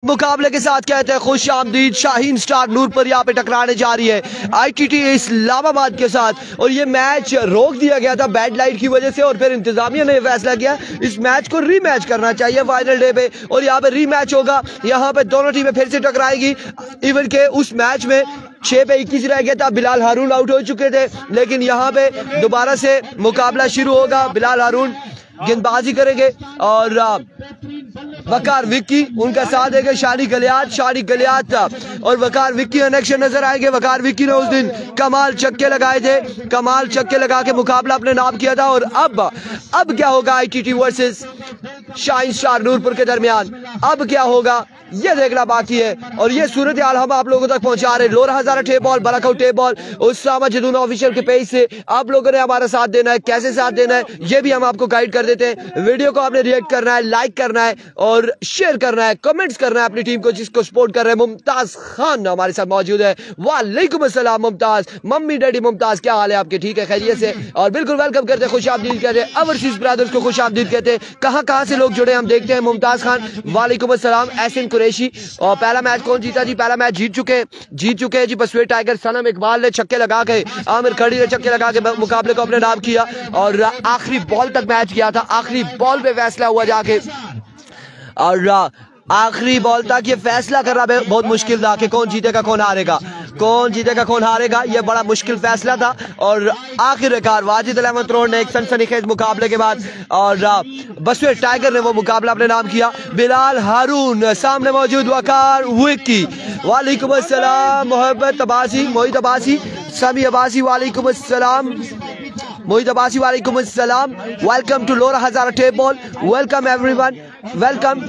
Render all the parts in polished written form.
मुकाबले के साथ कहते हैं खुश आमदीद। शाहीन स्टार नूरपुर यहाँ पे टकराने जा रही है ITT इस्लामाबाद के साथ और ये मैच रोक दिया गया था बैड लाइट की वजह से और फिर इंतजामिया ने फैसला किया इस मैच को रीमैच करना चाहिए फाइनल डे पे और यहाँ पे रीमैच होगा। यहाँ पे दोनों टीमें फिर से टकराएगी। इवन के उस मैच में 6 पे 21 रह गया था। बिलाल हारून आउट हो चुके थे लेकिन यहाँ पे दोबारा से मुकाबला शुरू होगा। बिलाल हारून गेंदबाजी करेंगे और वकार विक्की उनका साथ देंगे। शानी गलियात और वकार विक्की कनेक्शन नजर आएंगे। वकार विक्की ने उस दिन कमाल छक्के लगाए थे, कमाल छक्के लगा के मुकाबला अपने नाम किया था। और अब क्या होगा ITT versus Shaheen star Noorpur के दरमियान, अब क्या होगा ये देखना बाकी है। और ये सूरत हाल हम आप लोगों तक पहुंचा रहे। Lora Hazara tape ball, Barakot tape ball, उस्तामा जदूना ऑफिशियल के पेज से आप लोगों ने हमारा साथ देना है। कैसे साथ देना है ये भी हम आपको गाइड कर देते हैं। वीडियो को आपने रिएक्ट करना है, लाइक करना है और शेयर करना है, कमेंट्स करना है अपनी टीम को जिसको सपोर्ट कर रहे हैं। मुमताज खान हमारे साथ मौजूद है। वालेकुम अस्सलाम मुमताज। मम्मी डैडी मुमताज क्या हाल है आपके? ठीक है, खैरियत से? और बिल्कुल वेलकम करते हैं, खुश आमदीद कहते हैं। ओवरसीज ब्रदर्स को खुश आमदीद कहते हैं। कहां से लोग जुड़े हम देखते हैं। मुमताज खान वालेकुम अस्सलाम। एहसन कुरैशी। और पहला मैच कौन जीता जी? पहला मैच जीत चुके हैं जी बसवे टाइगर। सनम इकबाल ने छक्के लगा के, आमिर खड़ी ने छक्के लगा के मुकाबले को अपने नाम किया और आखिरी बॉल तक मैच किया था। आखिरी बॉल पे फैसला हुआ जाके और आखिरी बॉल तक ये फैसला करना बहुत मुश्किल था कि कौन जीतेगा कौन हारेगा। ये बड़ा मुश्किल फैसला था और आखिरकार वाजिद अहमद रोड ने एक सनसनीखेज मुकाबले के बाद और बसवे टाइगर ने वो मुकाबला अपने नाम किया। बिलाल हारून सामने मौजूद, वकार विक्की वालेकुम अस्सलाम। मोहब्बत अब्बासी, मोहित अब्बासी, समी अब्बासी वालेकुम अस्सलाम। मोहित अब्बासी वालेकुम अस्सलाम। Welcome to Lora Hazara tape ball. Welcome everyone, welcome.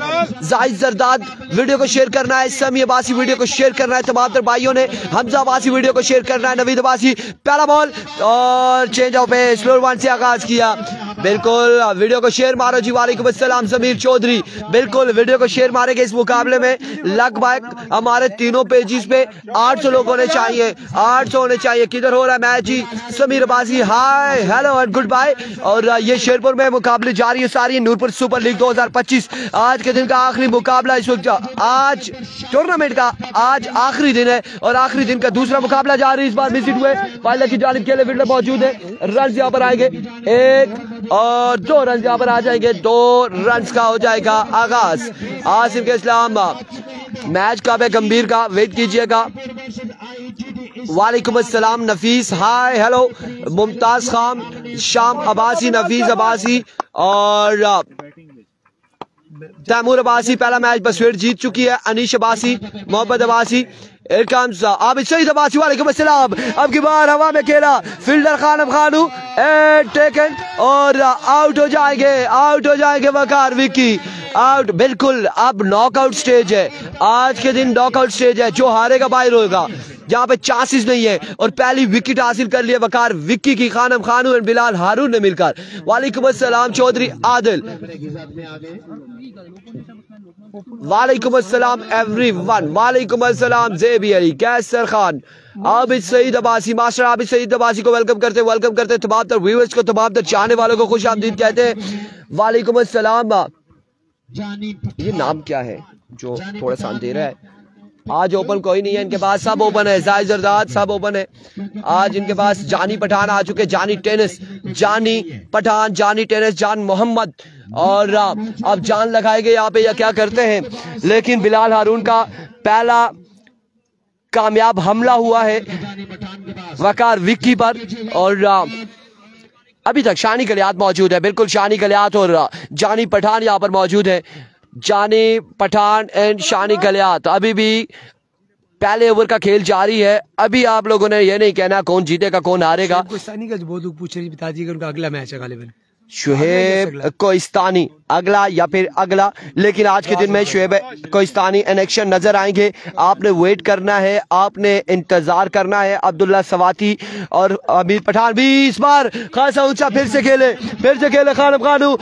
Zahid Zardad video को शेयर करना है। समी अब्बासी वीडियो को शेयर करना है। तमाम भाइयों ने हमजा अब्बासी वीडियो को शेयर करना है। नवीद अब्बासी पहला बॉल और चेंज ऑफ पे स्लोर वन से आगाज किया। बिल्कुल वीडियो को शेयर मारो जी। वालेकुम अस्सलाम समीर चौधरी। बिल्कुल वीडियो को शेयर मारेंगे। इस मुकाबले में लगभग हमारे तीनों पेजेस पे 800 लोग होने चाहिए, 800 होने चाहिए। किधर हो रहा है मैच जी? Sameer Abbasi hi hello and goodbye. और ये शेरपुर में मुकाबले जारी है सारी। नूरपुर सुपर लीग 2025 आज के दिन का आखिरी मुकाबला इस वक्त, आज टूर्नामेंट का आज आखिरी दिन है और आखिरी दिन का दूसरा मुकाबला जारी। इस बार मिसिड हुए फाइनल की जानिब के लिए फील्डर मौजूद है। रन यहाँ पर आएंगे 1 और 2 रन यहाँ पर आ जाएंगे। 2 रन का हो जाएगा आगाज। आसिम के इस्लाम मैच का है गंभीर का वेट कीजिएगा। वालेकुम अस्सलाम नफीस हाय हेलो। मुमताज खान, शाम अब्बासी, नफीस अब्बासी और तैमूर अब्बासी। पहला मैच बसवेट जीत चुकी है। अनीश अब्बासी, मोहम्मद अब्बासी, आबिद सईद अब्बासी वालेकुम अस्सलाम। अब की बार हवा में खेला फील्डर खानम खानू टेकन और आउट हो जाएंगे वकार विक्की आउट। बिल्कुल अब नॉकआउट स्टेज है, आज के दिन नॉकआउट स्टेज है। जो हारेगा बाहर होगा, जहाँ पे चांसेस नहीं है। और पहली विकेट हासिल कर लिया वकार विक्की की खानम खानू और बिलाल हारून ने मिलकर। वालेकुम अस्सलाम चौधरी आदिल। वालेकुम अस्सलाम एवरीवन। वालेकुम अस्सलाम जेबी अली, कैसर खान, आबिद सईद अब्बासी, मास्टर आबिद सईद अब्बासी को वेलकम करते तमाम तर व्यूअर्स को, तमाम तर चाहने वालों को खुश आमदीद कहते हैं। वालेकुम अस्सलाम। ये नाम क्या है जो थोड़ा सा अंधेरा है? आज ओपन कोई नहीं है इनके पास, सब ओपन है। जाहिद जरदाद सब ओपन है। आज इनके पास जानी पठान आ चुके, जानी पठान, जानी टेनिस, जान मोहम्मद और अब जान लगाएंगे यहाँ पे या क्या करते हैं। लेकिन बिलाल हारून का पहला कामयाब हमला हुआ है वकार विक्की पर और अभी तक शानी गलियात मौजूद है। बिल्कुल शानी गलियात और जानी पठान यहाँ पर मौजूद है। जानी पठान एंड शानी गलियात। अभी भी पहले ओवर का खेल जारी है। अभी आप लोगों ने ये नहीं कहना कौन जीतेगा कौन हारेगा। बहुत लोग पूछ रहे बता दीजिएगा उनका अगला मैच है गालिबन शुएब कोहिस्तानी अगला या फिर अगला। लेकिन आज के दिन में शुएब कोहिस्तानी इनेक्शन नजर आएंगे। आपने वेट करना है, आपने इंतजार करना है। अब्दुल्ला सवाती और अमीर पठान भी इस बार खासा ऊंचा फिर से खेले खानम खानू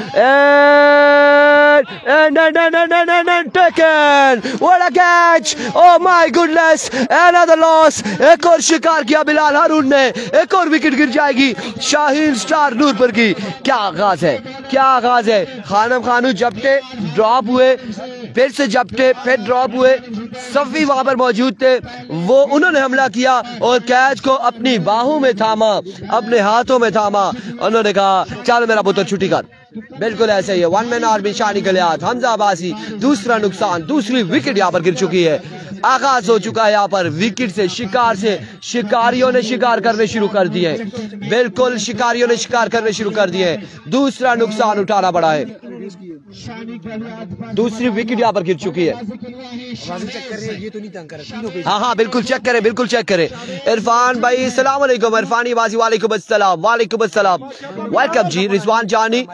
taken what a catch, oh my goodness, another loss. एक और शिकार किया बिलाल हारून ने, एक और विकेट गिर जाएगी शाहीन स्टार नूरपुर की। क्या आगाज है, क्या आगाज है। खानम खानू जपटे ड्रॉप हुए, फिर से जपटे, फिर ड्रॉप हुए। सफी वहां पर मौजूद थे, वो उन्होंने हमला किया और कैच को अपनी बाहों में थामा, अपने हाथों में थामा। उन्होंने कहा चल मेरा पुत्र छुट्टी कर। बिल्कुल ऐसे ही है। वन मैन आर्मी शानी गलियात, हमजा अब्बासी, दूसरा नुकसान, दूसरी विकेट यहाँ पर गिर चुकी है। आगाज हो चुका है यहाँ पर विकेट से, शिकार से। शिकारियों ने शिकार करने शुरू कर दिए, बिल्कुल शिकारियों ने शिकार करने शुरू कर दिए। दूसरा नुकसान उठाना पड़ा है, दूसरी विकेट यहाँ पर गिर चुकी है। हाँ हाँ बिल्कुल चेक करें, बिल्कुल चेक करें। इरफान भाई अस्सलाम वालेकुम, इरफानी बाजी वालेकुम अस्सलाम, वालेकुम अस्सलाम, वेलकम जी। रिजवान जानी,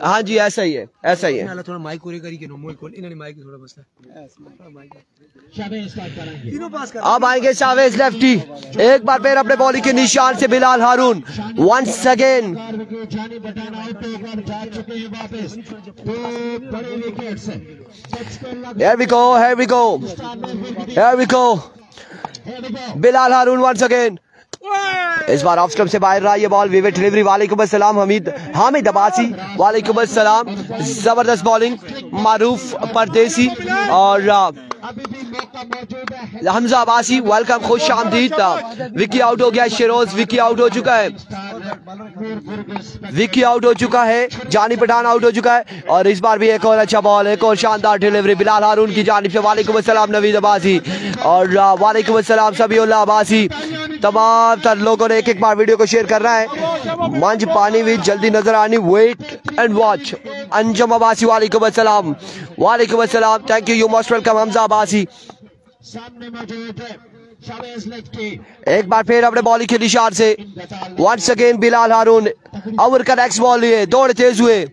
हाँ जी ऐसा ही है, ऐसा ही है। थोड़ा माइक इन्होंने माइक थोड़ा मसला। अब आएंगे शावेज लेफ्टी, एक बार फिर अपने बॉलिंग के निशान से Bilal Haroon once again. Here we go, here we go, here we go. Bilal Haroon once again. इस बार ऑफ स्टंप से बाहर रहा ये बॉल, विवेट डिलीवरी। वालेकुम अस्सलाम हामिद अब्बासी, वालेकुम अस्सलाम। जबरदस्त बॉलिंग मारूफ परदेसी और हमजा अब्बासी, वेलकम, खुश आमदीद। विकी आउट हो गया, शिरोज विकी आउट हो चुका है, विकी आउट हो चुका है, जानी पठान आउट हो चुका है। और इस बार भी एक और अच्छा बॉल, एक और शानदार डिलीवरी बिलाल हारून की जानिब से। वालेकुम अस्सलाम नवीद अब्बासी और वालेकुम अस्सलाम सबीउल्लाह अब्बासी। तमाम तर लोगों ने एक एक बार वीडियो को शेयर करना है। मंच पानी भी जल्दी नजर आनी, wait and watch. Anjum Abbasi वालेकुम अस्सलाम, वालेकुम अस्सलाम, thank you, you most welcome. Hamza Abbasi एक बार फिर अपने बॉलिंग के निशान से once again Bilal Haroon. Over का नेक्स्ट बॉल लिए, दौड़ तेज हुए।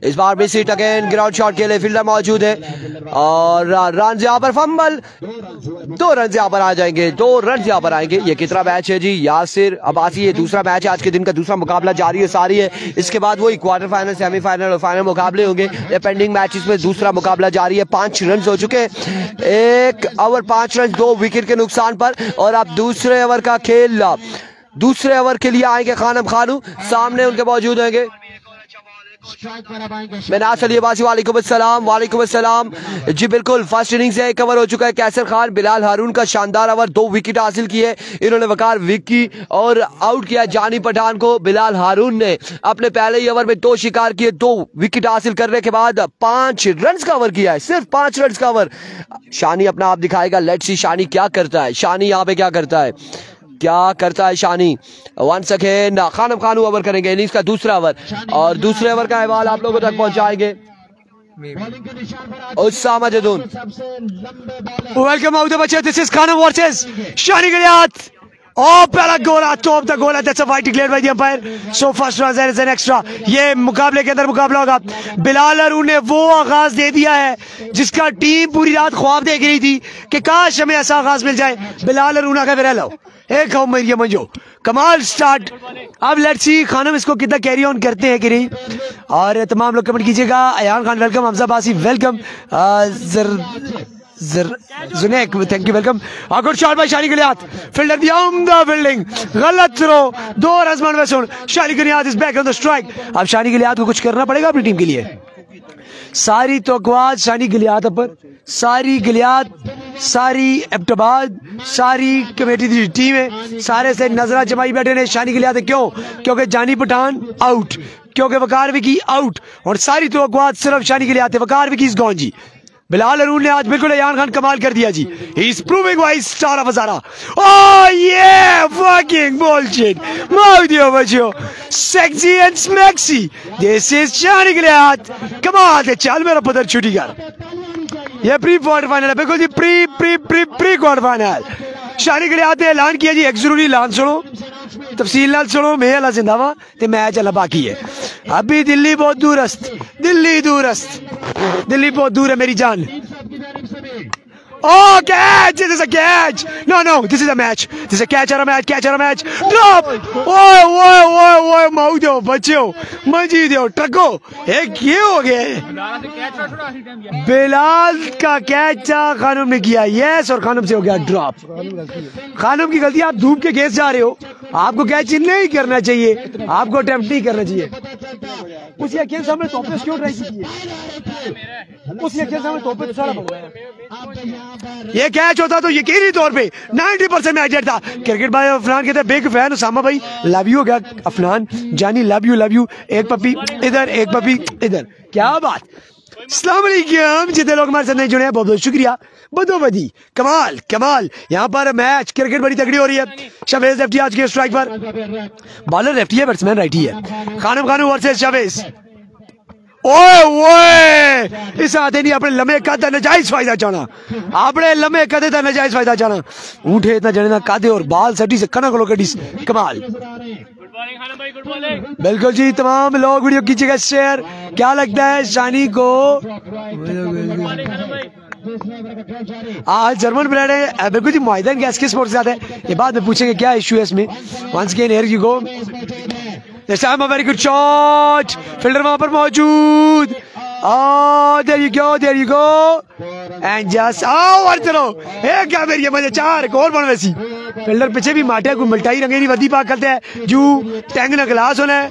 इस बार भी सीट अगेन, ग्राउंड शॉट के लिए फील्डर मौजूद है और रन यहाँ पर फंबल, 2 रन यहाँ पर आ जाएंगे, 2 रन यहाँ पर आएंगे। ये कितना मैच है जी यासिर अब्बासी, ये दूसरा मैच है, आज के दिन का दूसरा मुकाबला जारी है सारी है। इसके बाद वही क्वार्टर फाइनल, सेमीफाइनल और फाइनल मुकाबले होंगे। ये पेंडिंग मैचेस में दूसरा मुकाबला जारी है। 5 रन हो चुके, 1 ओवर 5 रन 2 विकेट के नुकसान पर। और अब दूसरे ओवर का खेल, दूसरे ओवर के लिए आएंगे खानम खानू, सामने उनके मौजूद होंगे मिनास अली अब्बासी, वालेकुम अस्सलाम, वालेकुम अस्सलाम जी। बिल्कुल फर्स्ट इनिंग से एक ओवर हो चुका है। कैसर खान, बिलाल हारून का शानदार ओवर, 2 विकेट हासिल किए इन्होंने, वकार विक्की और आउट किया जानी पठान को। बिलाल हारून ने अपने पहले ही ओवर में 2 शिकार किए, 2 विकेट हासिल करने के बाद 5 रन का ओवर किया है, सिर्फ 5 रन का ओवर। शानी अपना आप दिखाएगा, लेट्स सी शानी क्या करता है, शानी यहाँ पे क्या करता है, क्या करता है शानी। वंस अगेन खानम खानू ओवर करेंगे, इनिंग्स का दूसरा ओवर और दूसरे ओवर का अहवाल आप लोगों तक पहुंचाएंगे Usama Jadoon. Welcome out the बच्चे, this is Khanam versus Shani Galiyat. Oh, पहला गोल, top the goal, that's a fight declared by the umpire. So first run there is an extra. ये मुकाबले के अंदर मुकाबला होगा। बिलाल हारून ने वो आगाज दे दिया है जिसका टीम पूरी रात ख्वाब देख रही थी कि काश हमें ऐसा आगाज मिल जाए। बिलाल हारून आगे फिर लो एक ये मंजो कमाल स्टार्ट। अब लेट्स सी खानम इसको कितना कैरी ऑन करते हैं कि नहीं। और तमाम लोग कमेंट कीजिएगा। Ayan Khan welcome, Hamza Abbasi welcome, Junaid thank you welcome. Good shot by Shani Galiyat, fielder beyond the fielding, गलत थ्रो, 2 रन मान सुन। Shani Galiyat is back on the strike. अब शानी गलियात को कुछ करना पड़ेगा अपनी टीम के लिए। सारी तवक्कुआत शानी गलियात पर, सारी गलियात, सारी एबटाबाद, सारी कमेटी की टीम है, सारे से नजरा जमाई बैठे ने शानी गलियात। क्यों? क्योंकि जानी पठान आउट, क्योंकि वकार विकी आउट और सारी तवक्कुआत सिर्फ शानी गलियात है। वकार विकी इज गॉन जी। बिलाल हारून ने आज बिल्कुल अयान खान कमाल कर दिया जी। He is proving why star of Hazara. Oh ये फकिंग बुलशिट, मार दिया बच्चों, sexy and smacksy. This is Shani Galiyat, कमाल है। चल मेरा पुत्र छुट्टी कर, ये प्री क्वार्टर फाइनल है, बिल्कुल जी pre pre pre pre quarter final. Shani Galiyat ने ऐलान किया जी, एक जरूरी ऐलान सुनो, तफसील नाल सुनो। मैं अला जिंदावा ते मैच अला बाकी है। अभी दिल्ली बहुत दूरस्त, दिल्ली दूरस्त, दिल्ली बहुत दूर है मेरी जान। Oh, catch! This is a catch! No, this is a match. This is a catch or a match, Drop! ओए माउदो बच्चो मजी दो ट्रको एक ये हो गया बिलाल का कैच खानम ने किया यस और खानम से हो गया ड्रॉप। खानम की गलती, आप धूप के गेस जा रहे हो, आपको कैच नहीं करना चाहिए, आपको अटेम्प्ट नहीं करना चाहिए। उसी अकेले सामने तोपे क्यों ट्राई की है? उसी अकेले सामने तोपे सारा बंदा है। ये कैच होता तो यकीनी तौर पे 90% मैच था। क्रिकेट भाई अफनान कहते हैं बिग फैन, उसामा भाई लव यू हो गया। अफनान जानी लव यू, एक पपी इधर एक पपी इधर, क्या बात। अस्सलाम वालेकुम, जितने लोग हमारे साथ नहीं जुड़े हैं बहुत बहुत शुक्रिया। बदोबदी कमाल यहाँ पर मैच क्रिकेट बड़ी तगड़ी हो रही है। शावेज लेफ्टी आज के स्ट्राइक पर, बॉलर लेफ्टी है, बैट्समैन राइटी है। खानम वर्सेस शावेज। ओए इस आते नहीं अपने लम्हे कद नजायज फायदा चाहना, अपने लम्हे कदे का नजायज फायदा चाहना। ऊँठे इतना जने ना कादे और बाल सटी से कनक लो कटी कमाल। बिल्कुल जी, तमाम लोग वीडियो कीजिएगा शेयर। क्या लगता है शानी को आज जर्मन ब्रांड है? बिल्कुल जी, मुआइदन गैस के स्पोर्ट्स से है, ये बाद में पूछेंगे क्या इशू है इसमें। Once again here you go, this time a very good shot, fielder वहां पर मौजूद। there you go and just और चलो एक क्या मेरी मजे चार एक और बन वैसी। फील्डर पीछे भी माटे को मिल्टाई रंगेनी वदी पाक करते हैं जू टैंग ना गिलास होना है।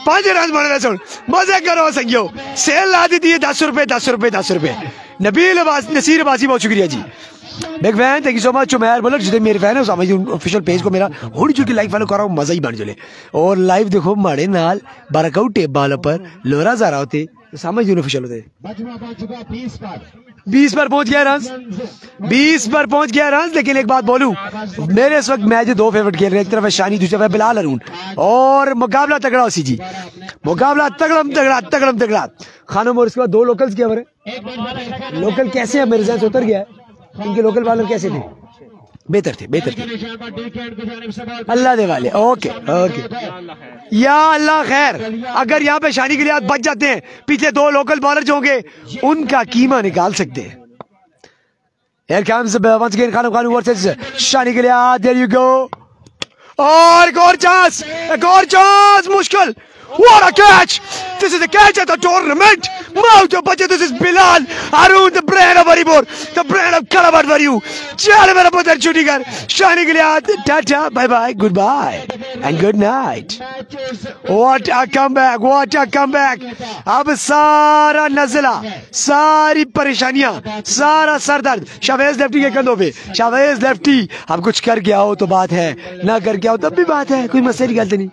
5 रन बन वैसे मजे करो संगियो, सेल ला दी है 10 रुपए। नबील नसीर अब्बासी बहुत शुक्रिया जी, big fan, thank you so much. Umar bowler जितने मेरे फैन है उस ऑफिशियल पेज को मेरा होड़ी जुटी लाइव फॉलो कराओ, मजा ही बन चले। और लाइव देखो माड़े नाल बरकआउट टेप बाल पर लोरा जा रहा होते समझ दिन ऑफिशियल होते। 20 पर पहुंच गया रन, लेकिन एक बात बोलूं, मेरे इस वक्त मैच 2 फेवरेट खेल रहे हैं, एक तरफ है शानी, दूसरी तरफ है बिलाल अरुण, और मुकाबला तगड़ा उसी जी, मुकाबला तगड़ा। खानम और इसके बाद 2 लोकल्स क्या बने। लोकल कैसे है, मेरे जहन से उतर गया है, इनके लोकल बॉलर कैसे थे? बेहतर थे। अल्लाह दे वाले, ओके या अल्लाह खैर। अगर यहाँ पे शानी के लिए बच जाते हैं, पीछे 2 लोकल बॉलर जो होंगे उनका कीमा निकाल सकते हैं। Here comes once again Khanam versus Shani के लिए, there you go, और एक और चांस मुश्किल। What a catch! This is the catch at the tournament. Mauto Bacha, this is Bilal Arun, the brand of Aribor, the brand of Kalabar for you. चल मेरा पुत्र शूटिंगर शानी के लिए tata bye bye goodbye and good night. What a comeback! अब सारा नज़ला, सारी परेशानियां, सारा सरदर्द शावेज लेफ्टी के कंधों पे। शावेज लेफ्टी अब कुछ कर गया हो तो बात है, ना कर गया हो तब भी बात है, कोई मसले की गलती नहीं।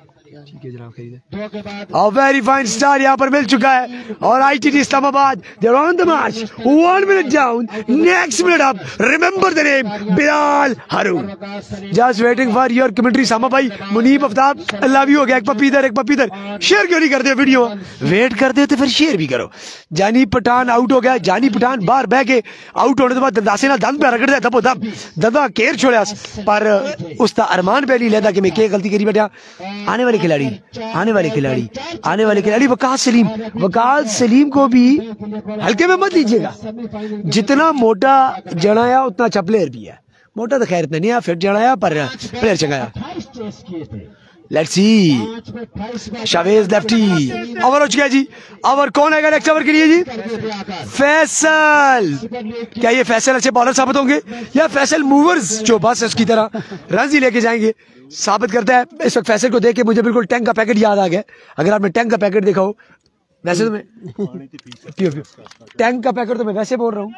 और वेरी फाइन स्टार यहाँ पर मिल चुका है, और ITT Islamabad they are on the march, 1 minute down, next minute up. Remember the name Bilal Haroon. Just waiting for your commentary. Sama भाई, मुनीब आफ्ताब, लव यू हो गया। एक पप्पी इधर, शेयर क्यों नहीं करते वीडियो? वेट करते हो तो फिर शेयर भी करो। जानी पठान आउट हो गया, जानी पठान बाहर बह के आउट होने के बाद दंदासे ना दंद पे रगड़ दिया, दबो दब दंदा केर छोड़ा, पर उसका अरमान पहली लेदा कि मैं क्या गलती करी बेटा। आने वाले खिलाड़ी वकास सलीम को भी हल्के में मत लीजिएगा। जितना मोटा जड़ाया उतना अच्छा प्लेयर भी है। मोटा तो खैर इतना नहीं है, फिट जड़ाया पर प्लेयर चंगाया। Let's see Shavez lefty, over हो चुका जी। ओवर कौन आएगा नेक्स्ट ओवर के लिए जी? फैसल। क्या ये फैसल अच्छे बॉलर साबित होंगे या फैसल मूवर्स जो बस उसकी तरह रन ही लेके जाएंगे? साबित करता है। इस वक्त फैसल को देख के मुझे बिल्कुल टैंक का पैकेट याद आ गया। अगर आपने टैंक का पैकेट देखा हो, वैसे तो मैं टैंक का पैकेट तो मैं वैसे बोल रहा हूँ।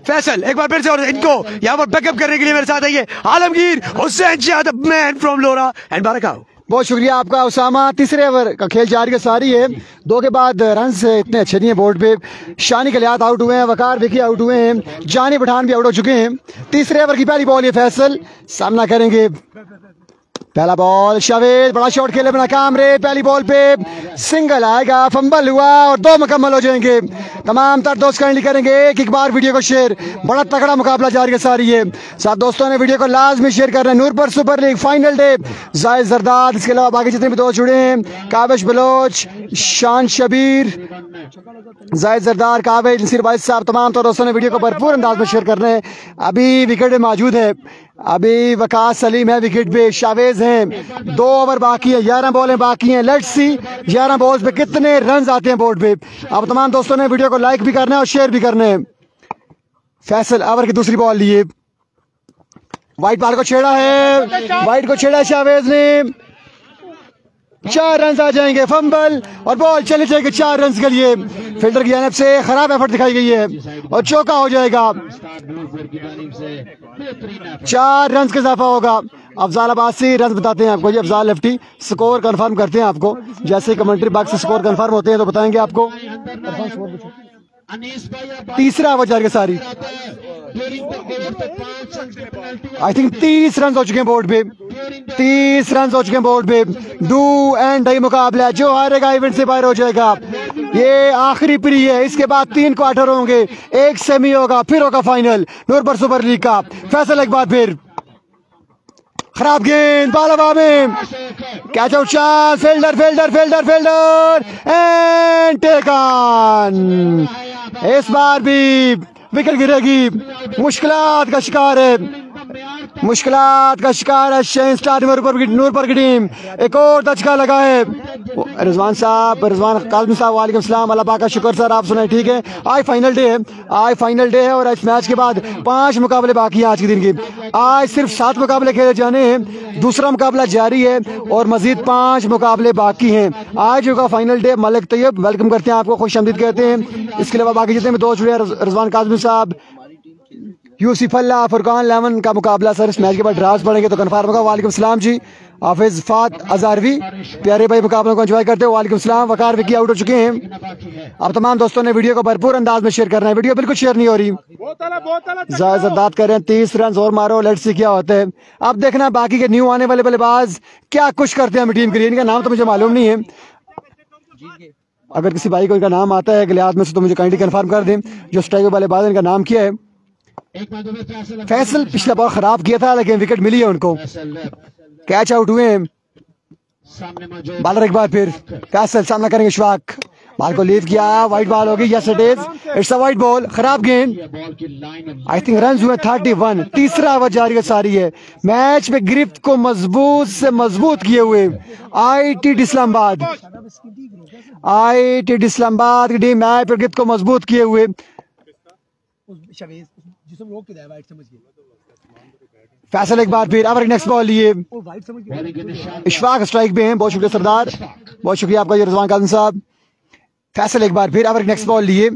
फैसल एक बार फिर से, और इनको यहाँ पर बैकअप करने के लिए मेरे साथ आइए Alamgir Hussain Shah, the man from Lora and Barakahu. बहुत शुक्रिया आपका उसामा। तीसरे ओवर का खेल जारी, सारी है 2 के बाद रन से इतने अच्छे नहीं है बोर्ड पे। शानी कलियात आउट हुए हैं, वकार विकी आउट हुए हैं, जानी पठान भी आउट हो चुके हैं। तीसरे ओवर की पहली बॉल ये फैसल सामना करेंगे। पहला बॉल शावेज, बड़ा शॉट खेले बना काम रे, पहली बॉल पे सिंगल आएगा, फंबल हुआ और 2 मुकम्मल हो जाएंगे। तमाम तर दोस्त काइंडली करेंगे एक बार वीडियो को शेयर। बड़ा तगड़ा मुकाबला जारी है सारी है। साथ दोस्तों ने वीडियो को लाजमी शेयर कर रहे हैं। Noorpur super league final day, Zaid Zardad, इसके अलावा बाकी जितने भी दोस्त जुड़े हैं, काबिश बलोच, शान शबीर, जायद जरदार, काबिल, नसीर भाई साहब, तमाम तो दोस्तों ने वीडियो को भरपूर अंदाज में शेयर करना है। अभी विकेट में मौजूद है, अभी वकास सलीम है विकेट पे, शावेज हैं, 2 ओवर बाकी है, 11 बॉलें बाकी हैं। लेट्स सी 11 बॉल्स पे कितने रन आते हैं बोर्ड पे। अब तमाम दोस्तों ने वीडियो को लाइक भी करना है और शेयर भी करना है। फैसल ओवर की दूसरी बॉल लिए, वाइट बॉल को छेड़ा है, वाइट को छेड़ा शावेज ने, 4 रन आ जाएंगे। फंबल और बॉल चली जाएगी 4 रन के लिए। फील्डर की जानिब से खराब एफर्ट दिखाई गई है और चौका हो जाएगा। 4 रन का इजाफा होगा। अफजाल अब्बासी रन बताते हैं आपको जी, अफजाल लेफ्टी स्कोर कंफर्म करते हैं आपको। जैसे कमेंट्री बॉक्स से स्कोर कंफर्म होते हैं तो बताएंगे आपको। तीसरा ओवर जारी सारी, आई थिंक 30 रन हो चुके हैं बोर्ड पे, 30 रन हो चुके हैं बोर्ड पे। डू एंड डाई मुकाबला, जो हारेगा इवेंट से बाहर हो जाएगा। ये आखिरी प्री है, इसके बाद 3 क्वार्टर होंगे, 1 सेमी होगा, फिर होगा फाइनल नूरपुर सुपर लीग का। फैसल एक बार फिर, खराब गेंद, बाल हवा में, catch out chance, fielder fielder fielder fielder and take on. इस बार भी विकेट गिरेगी, मुश्किलात का शिकार है, मुश्किलात का शिकार है शाहीन स्टार नूरपुर की टीम। एक और दचका लगा है। रिजवान साहब, रिजवान काज़मी साहब, वालेकुम सलाम, अल्लाह पाक का शुक्र सर, आप सुनाए ठीक है। आज फाइनल डे है, आज फाइनल डे है और इस मैच के बाद 5 मुकाबले बाकी हैं आज के दिन की। आज सिर्फ 7 मुकाबले खेले जाने हैं, दूसरा मुकाबला जारी है और मजीद 5 मुकाबले बाकी हैं। आज होगा final day. Malik Tayyab welcome करते हैं आपको, खुश आमदीद कहते हैं। इसके अलावा बाकी जितने भी दोस्त जुड़े हैं, रिजवान काज़मी साहब, यूसुफ अल्लाह, फुरकान लेमन का मुकाबला सर इस मैच के बाद ड्रास पड़ेंगे तो कन्फर्म होगा। वालेकुम सलाम जी, हाफिज फात अजारवी, प्यारे भाई मुकाबलों को एंजॉय करते हो। वालेकुम सलाम। वकार विकी आउट हो चुके हैं। अब तमाम दोस्तों ने वीडियो को भरपूर अंदाज में शेयर करना है, वीडियो बिल्कुल शेयर नहीं हो रही। जरदाद कर रहे हैं 30 रन और मारो, लेट्स सी क्या होता है। अब देखना बाकी के न्यू आने वाले बल्लेबाज क्या कुछ करते हैं टीम के लिए। इनका नाम तो मुझे मालूम नहीं है, अगर किसी भाई को इनका नाम आता है गिलियाद में से तो मुझे काइंडली कंफर्म कर दें। जो स्ट्राइक बल्लेबाज इनका नाम क्या है। फैसल पिछला बॉल खराब किया था लेकिन विकेट मिली है उनको, कैच आउट हुए हैं। बॉलर एक बार फिर, फैसल सामना करेंगे इशफाक, बॉल को लीव किया, वाइट बॉल होगी, yes it is, it's a white ball, खराब गेंद। आई थिंक रन हुए 31। तीसरा ओवर जारी सारी है। मैच में गिरफ्त को मजबूत से मजबूत किए हुए ITT इस्लामाबाद, ITT इस्लामाबाद की टीम मैच पर गिरफ्त को मजबूत किए हुए। फैसल एक बार फिर, ओवर नेक्स्ट बॉल लिए, इशफाक स्ट्राइक पे हैं। बहुत शुक्रिया सरदार, बहुत शुक्रिया आपका रिजवान काज़मी साहब। फैसल एक बार फिर, ओवर नेक्स्ट बॉल लिए,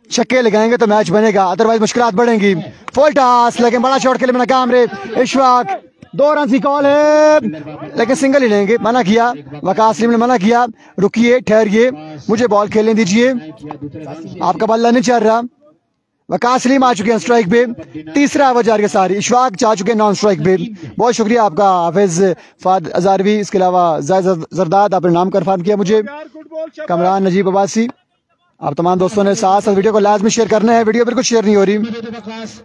छक्के लगाएंगे तो मैच बनेगा, अदरवाइज मुश्किलात बढ़ेंगी। फुल टॉस लेकिन बड़ा शॉट के लिए नाकाम रहे इशफाक। 2 रन की कॉल है लेकिन सिंगल ही लेंगे, मना किया वकास सलीम ने, मना किया, रुकिए ठहरिए, मुझे बॉल खेलने दीजिए, आपका बल्ला नहीं चल रहा। वकास सलीम आ चुके हैं स्ट्राइक पे, तीसरा ओवर जारी सारी, इशफाक जा चुके हैं नॉन स्ट्राइक पे। बहुत शुक्रिया आपका हाफिज फाद अजारवी, इसके अलावा जायद जरदाद, आपने नाम कंफर्म किया मुझे, कमरान नजीब अब्बासी। आप तमाम दोस्तों ने साथ साथ वीडियो को लाजमी शेयर करना है, वीडियो बिल्कुल शेयर नहीं हो रही।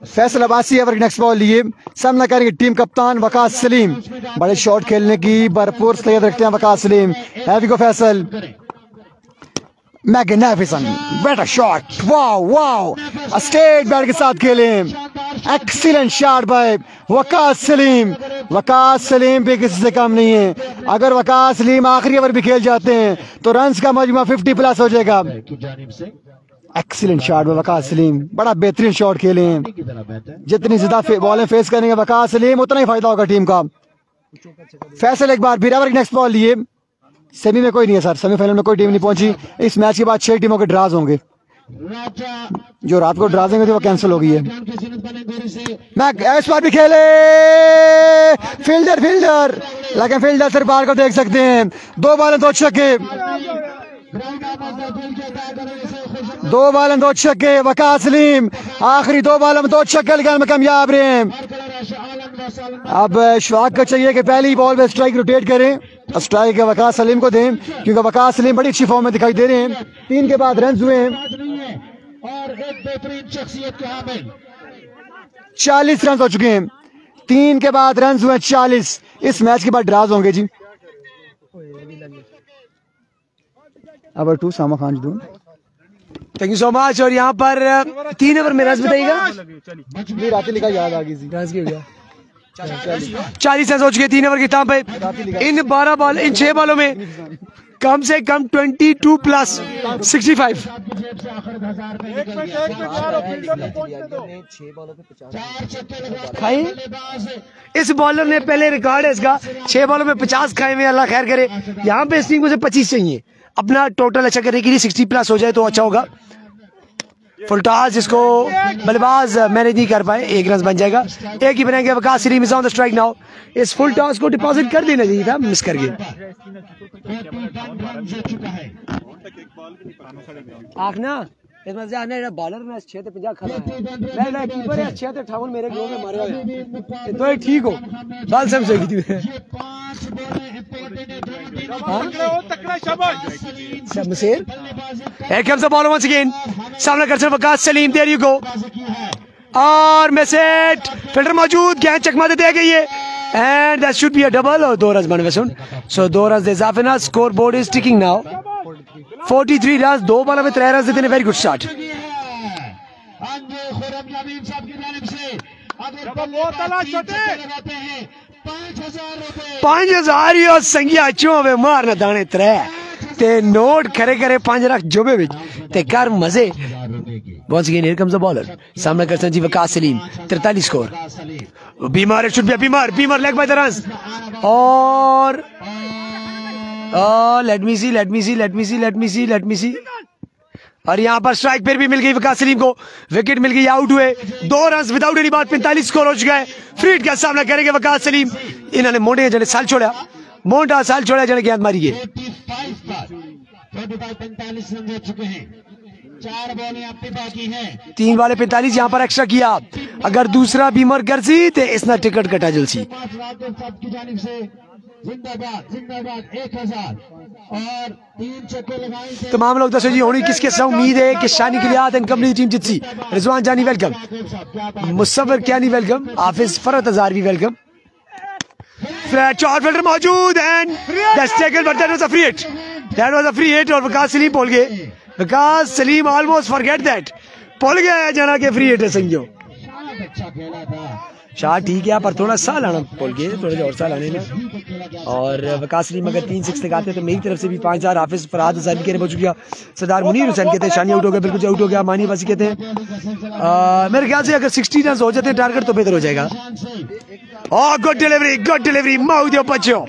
Faisal Abbasi over next ball लिए, सामना करेंगे टीम कप्तान वकास सलीम, बड़े शॉट खेलने की भरपूर सलाहियत रखते हैं वकास सलीम। हैवी को Faisal, magnificent, better shot, wow wow, state bat के साथ खेले, excellent shot bye Waqas Salim. Waqas Salim भी किसी से कम नहीं है। अगर वकास सलीम आखिरी ओवर भी खेल जाते हैं तो रन्स का मजमा 50+ हो जाएगा। Excellent shot bye Waqas Salim, बड़ा बेहतरीन शॉट खेले हैं। जितनी ज्यादा बॉलें फेस करेंगे वकास सलीम उतना ही फायदा होगा टीम का। फैसल एक बार फिर, ओवर नेक्स्ट बॉल लिए, सेमी में कोई नहीं है सर, सेमीफाइनल में कोई टीम नहीं पहुंची। इस मैच के बाद 6 टीमों के ड्राज होंगे, जो रात को ड्राज होंगे वो कैंसिल हो गई है। मैं इस बार भी खेले फील्डर लेकिन फील्डर सिर्फ बाहर को देख सकते हैं। 2 बॉल 2 छक्के, 2 बॉल 2 छक्के। वकास सलीम आखिरी 2 बॉल में 2 छक्के लगाने में कामयाब रहे हैं। अब इशफाक को चाहिए कि पहली बॉल में स्ट्राइक रोटेट करें, स्ट्राइक वकास सलीम को दें क्योंकि वकास सलीम बड़ी अच्छी फॉर्म में दिखाई दे रहे हैं। 3 के बाद रन हुए हैं और एक बेहतरीन शख्सियत के हामिल 40 रन हो चुके हैं। 3 के बाद रन हुए 40। इस मैच के बाद ड्राज होंगे जी। ओवर 2 सामा खान दूं, थैंक यू सो मच। और यहाँ पर 3 ओवर में रन बताइएगा। रात लिखा याद आ गई थी। रन की हो गया 40 रन हो चुके 3 ओवर की टाइम पे। इन 12 बॉल, इन 6 बॉलों में कम से कम 22 प्लस 65। खाई इस बॉलर ने पहले रिकॉर्ड है इसका 6 बॉलों में 50 खाए हुए, अल्लाह खैर करे। यहाँ पे इस टीम को 25 चाहिए अपना टोटल अच्छा करने के लिए। 60 प्लस हो जाए तो अच्छा होगा। फुल टॉस जिसको बल्लेबाज मैनेज नहीं कर पाए, 1 रन बन जाएगा। एक ही बनाएंगे Waqas Salim is on the strike now. इस फुल टॉस को डिपॉजिट कर देना चाहिए था, मिस कर गए। आखना इसमें से आने बॉलर में 6 से 50 खड़ा है, मैं कीपर है 6 से 58 मेरे गोल में मारे हुए तो ये ठीक हो बाल सब सही थी। Shamsher here comes the ball once again, सामना कर Waqas Salim, there you go। और मैसेट फील्डर मौजूद, गेंद चकमा देते गई है and that should be a double. और 2 रन बनवे सुन, सो 2 रन इजाफे ना। Score board is ticking now 43 run, 2 ball में 3 रन देते हैं। Very good start. 5000 यो संगिया चोवे मारना दाने 3 ते नोट खरे करे 5 रख जोबे विच ते कर मजे। Once again here comes the bowler, सामना करता जी वकास सलीम। 43 स्कोर। बीमार शुड बी बीमार लेग बाय द रन्स। और लेट मी सी। और यहाँ पर स्ट्राइक फिर भी मिल गई वकास सलीम को, विकेट मिल गई, आउट हुए। 2 रन विदाउट एनी बात, 45 स्कोर हो चुका है। फ्रीड का सामना करेंगे वकास सलीम। इन्होंने मोटे जने साल छोड़ा, मोटा साल छोड़ा जने गेंद मारी है। 45 रन हो चुके हैं, 4 बॉलें आपकी बाकी हैं। 3 बॉलें 45 यहाँ पर एक्स्ट्रा किया। अगर दूसरा बीमर कर सी तो इसना टिकट कटा जलसी। जिंदाबाद 1000 और 3 छक्के लगाए। तमाम लोग दसो जी होनी किसके साथ उम्मीद है कि शानी के लिए कंपनी टीम जीतसी। रिजवान जानी वेलकम, मुसव्वर क्यानी वेलकम, हाफिज फरत अजार भी वेलकम। चार फील्डर मौजूद and that's taken but that was a free hit. और वकास सलीम बोल गए, Waqas Salim almost forget that, बोल गया जना के फ्री हिट है संगियो। शाह ठीक है पर थोड़ा सा लाना बोल गए, थोड़ा और सा लाने में। और वकास सलीम अगर 3 6 लगाते तो मेरी तरफ से भी 5000। हाफिज फरहाद हसन के पहुंच गया। सरदार मुनीर हुसैन कहते हैं शानी आउट हो गया, बिल्कुल आउट हो गया। मानी बासी कहते हैं मेरे ख्याल से अगर 60 रन हो जाते हैं टारगेट तो बेहतर हो जाएगा। Oh, good delivery, mouth your बच्चों।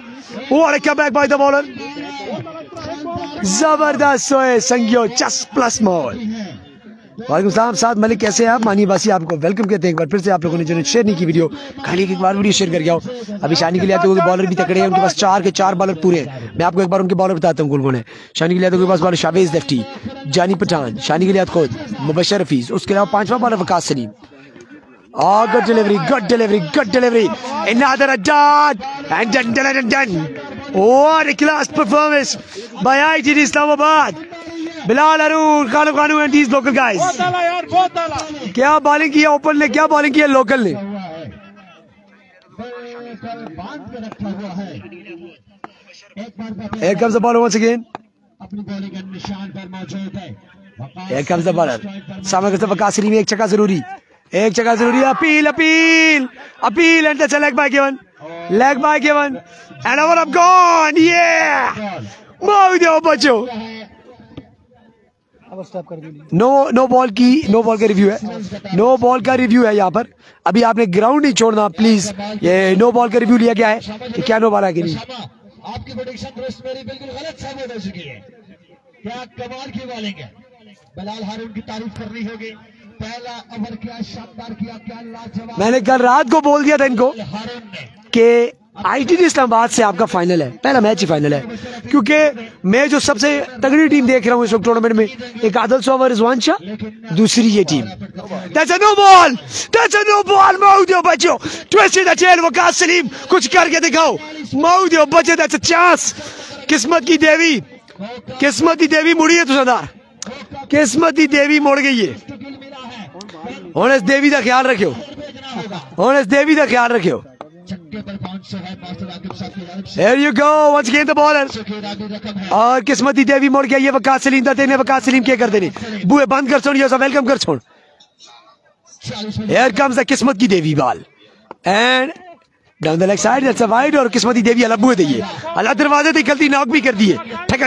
What a comeback by the bowler। जबरदस्त सोए संगियो, just plus more। वालेकुम सलाम साथ मलिक, कैसे हैं आप? मानी बासी आपको वेलकम कहते हैं। एक बार फिर से आप लोगों ने जो शेयर नहीं की वीडियो, खाली एक बार वीडियो शेयर कर गया हो। अभी शानी के लिए आते हुए बॉलर भी तकड़े हैं, उनके पास 4 के 4 बॉलर पूरे हैं। मैं आपको एक बार उनके बॉलर बताता हूँ कौन है। शानी के लिए आते हुए पास बॉलर शावेज लेफ्टी, जानी पठान, शानी के लिए खुद मुबशर हफीज, उसके अलावा 5वां bowler Waqas Saleem. Oh, good delivery. Another a dot and done. What a class performance by ITT Islamabad. Bilal Haroon, Kanu and these local guys. क्या बॉलिंग किया ओपन ने, क्या बॉलिंग किया लोकल ने। Here comes the ball once again. Here comes the bowler. सामने करते वकास सलीम, एक छक्का जरूरी। Appeal and that's a leg bye given and over up gone. ये मार दिया बच्चों। नो बॉल का रिव्यू है यहाँ पर। अभी आपने ग्राउंड नहीं छोड़ना प्लीज। ये नो बॉल का रिव्यू लिया गया है कि क्या नो बॉल है कि नहीं। आपकी प्रेडिक्शन दोस्त मेरी बिल्कुल गलत साबित हो चुकी है। क्या कमाल की बॉलिंग है। बिलाल हारून की तारीफ करनी होगी। पहला ओवर क्या शानदार किया, क्या लाजवाब। मैंने कल रात को बोल दिया था इनको कि आईटीटी इस्लामाबाद से आपका फाइनल है, पहला मैच ही फाइनल है। क्योंकि मैं जो सबसे तगड़ी टीम देख रहा हूँ इस वक्त टूर्नामेंट में, एक आदिल सोवर रिजवान शाह, दूसरी ये team. That's a no ball, माउदियो बच्चों, twisted the tail, Waqas Salim कुछ करके दिखाओ, माउदियो बच्चे, that's a chance। किस्मत की देवी मुड़ी है तुझादार, किस्मत की देवी मुड़ गई है। और इस देवी का ख्याल रखियो, छक्के पर पहुंच सोहेब मास्टर आकिब साहब की जानिब से Here you go, once again the bowler. आगे रकम है और किस्मती देवी मोड़ गया, ये वकास सलीम दा देने, वकास सलीम क्या कर देने, बुए बंद कर छोड़, ये सब वेलकम कर छोड़. 40 Here comes the किस्मत की देवी ball and down the leg side, that's a wide. और किस्मती देवी अल्लाह बुए दिए, अल्लाह दरवाजे से गलती नॉक भी कर दिए, ठक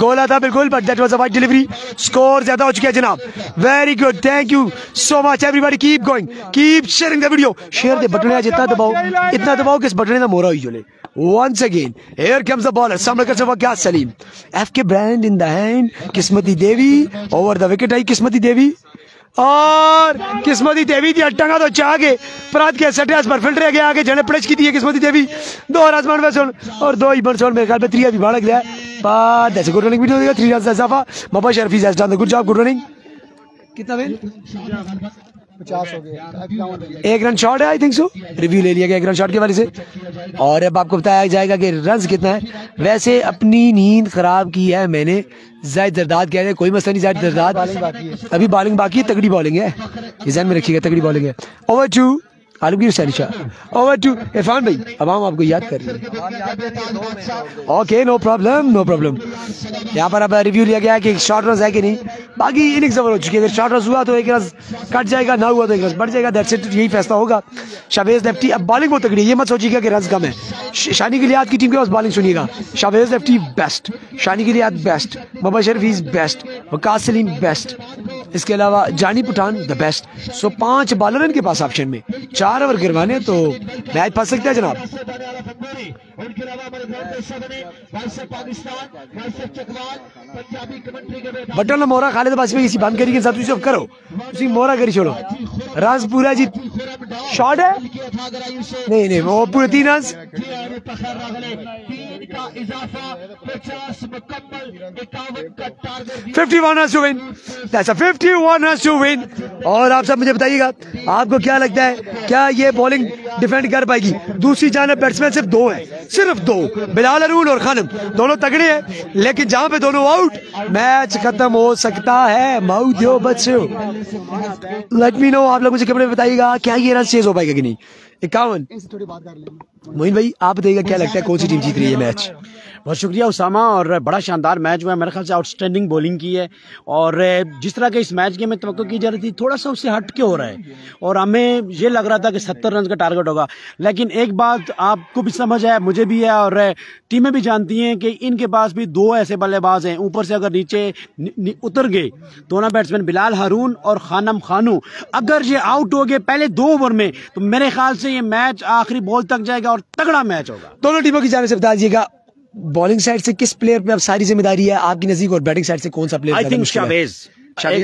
गोला था बिल्कुल, but that was a wide delivery. Score ज्यादा हो चुका है जनाब. Very good, thank you so much everybody, keep going, keep sharing the video. Share they button आज इतना दबाओ कि इस बटन का मोरा ही जले. Once again, here comes the bowler, सामने कर सकता क्या Salim, FK brand in the hand, किस्मती Devi over the wicket आई किस्मती देवी. और किस्मती देवी दी टंगा तो चाह के प्रात के सटे पर फिल्टर गया आगे जने प्लेस की दी किस्मती देवी. दो आसमान में सुन और दो ही बरसोन मेरे ख्याल में 3 अभी भाड़ गया. but that's a good running video देगा. 3 runs इजाफा. Maba Sharif has done the good job, good running. कितना वेल 50 हो गए. 1 रन शॉट है आई थिंक सो. रिव्यू ले लिया गया 1 रन शॉट के वाले से. और अब आपको बताया जाएगा कि रन कितना है. वैसे अपनी नींद खराब की है मैंने. जायद जरदाद कह रहे हैं कोई मसला नहीं. जायद जरदाद अभी बॉलिंग बाकी है, तगड़ी बॉलिंग है, ये ध्यान में रखिएगा, तगड़ी बॉलिंग है. Over to Alamgir Hussain Shah, over to Irfan भाई. अब हम आपको याद कर रहे हैं. Okay no problem. यहाँ पर अब रिव्यू लिया गया है कि शॉर्ट रन है कि नहीं. बाकी इनिंग्स ओवर हो चुकी है. अगर शॉर्ट रन हुआ तो 1 रन कट जाएगा, ना हुआ तो 1 रन बढ़ जाएगा. दैट्स इट, यही फैसला होगा. शावेज लेफ्टी अब बॉलिंग बहुत तगड़ी है, ये मत सोचिएगा कि रन कम है. शानी गिलियात की टीम के पास बॉलिंग सुनिएगा. Shavez lefty best, Shani Galiyat best, मबा Sharif is best, Waqas Saleem best, इसके अलावा Jani Pathan the best. So 5 bowler इनके पास ऑप्शन में. 4 ओवर गिरवाने तो मैच फंस सकता है जनाब. उनके अलावा हमारे ग्राउंड पे बने vice of Pakistan, vice of Chakwal, Punjabi commentary के में बटन मोरा खालिद बासी में इसी बंद करी के साथ तुझे करो, उसी मोरा करी छोड़ो. रन पूरा जी शॉट है नहीं वो पूरे 3 run. 51 run to win. That's a 51 run to win. और आप सब मुझे बताइएगा आपको क्या लगता है, क्या ये बॉलिंग डिफेंड कर पाएगी? दूसरी जानब बैट्समैन सिर्फ 2 है, सिर्फ 2, बिलाल अरून और खानम. दोनों तगड़े हैं, लेकिन जहां पे दोनों आउट मैच खत्म हो सकता है. माऊ दो बच्चों, लेट मी नो. आप लोग मुझे कमेंट में बताइएगा क्या ये रन चेज हो पाएगा कि नहीं. 51. मोइन भाई आप बताइएगा क्या लगता है कौन सी टीम जीत रही है मैच? बहुत शुक्रिया उसामा. और बड़ा शानदार मैच हुआ है, मेरे ख्याल से आउटस्टैंडिंग बॉलिंग की है. और जिस तरह के इस मैच की हमें तवक्को की जा रही थी, थोड़ा सा उससे हट के हो रहा है. और हमें ये लग रहा था कि 70 रन का टारगेट होगा. लेकिन एक बात आपको भी समझ है, मुझे भी है, और टीमें भी जानती हैं कि इनके पास भी 2 ऐसे बल्लेबाज हैं. ऊपर से अगर नीचे उतर गए दोनों बैट्समैन बिलाल हारून और खानम खानू, अगर ये आउट हो गए पहले 2 ओवर में, तो मेरे ख्याल से ये मैच आखिरी बॉल तक जाएगा और तगड़ा मैच होगा. दोनों टीमों की जाने से बता दीजिएगा बॉलिंग साइड से किस प्लेयर पे अब सारी जिम्मेदारी है आपकी नजदीक, और बैटिंग साइड से कौन सा player? I think Shavez.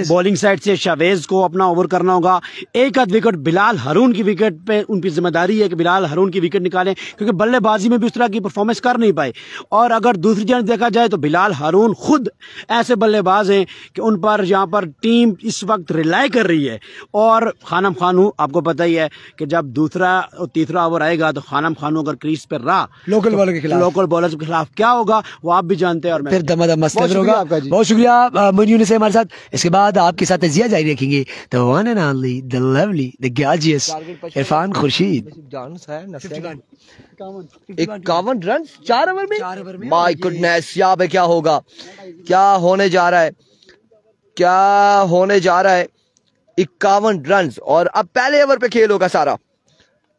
Bowling side से शावेज को अपना ओवर करना होगा. एक आध विकेट बिलाल हारून की विकेट पे उनकी जिम्मेदारी है कि बिलाल हारून की विकेट निकालें, क्योंकि बल्लेबाजी में भी उस तरह की परफॉर्मेंस कर नहीं पाए. और अगर दूसरी जानब देखा जाए तो बिलाल हारून खुद ऐसे बल्लेबाज हैं कि उन पर यहाँ पर टीम इस वक्त रिलाई कर रही है. और खानम खानू आपको पता ही है कि जब दूसरा और तीसरा ओवर आएगा तो खानम खानू अगर क्रीज पर रहा लोकल बॉलर के खिलाफ, लोकल बॉलर के खिलाफ क्या होगा वो आप भी जानते हैं. और फिर दमादम मस्त होगा. बहुत शुक्रिया मोइन से हमारे साथ. इसके बाद आपके साथ तजिया जारी रखेंगे the one and only the lovely the gorgeous Irfan Khurshid. 51 run 4 over में. माय गुडनेस, यहाँ पे क्या होगा, क्या होने जा रहा है, क्या होने जा रहा है. 51 रन. और अब पहले ओवर पे खेल होगा सारा.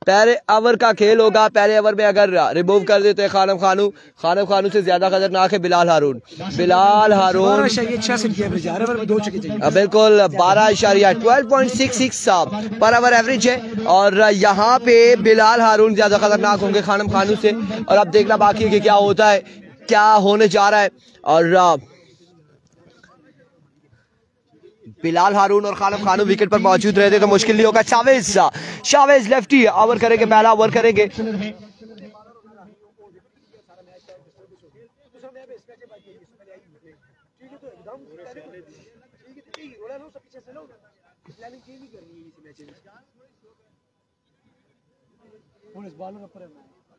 पहले ओवर का खेल होगा. पहले ओवर में अगर रिमूव कर देते हैं खानम खानू से ज्यादा खतरनाक है बिलाल हारून. बिल्कुल 12.66 पर ओवर एवरेज है. और यहाँ पे बिलाल हारून ज्यादा खतरनाक होंगे खानम खानू से. और अब देखना बाकी है कि क्या होता है, क्या होने जा रहा है. और बिलाल हारून और खानम खानू विकेट पर मौजूद रहते तो मुश्किल नहीं होगा. शावेज लेफ्टी ओवर करेंगे, पहला ओवर करेंगे.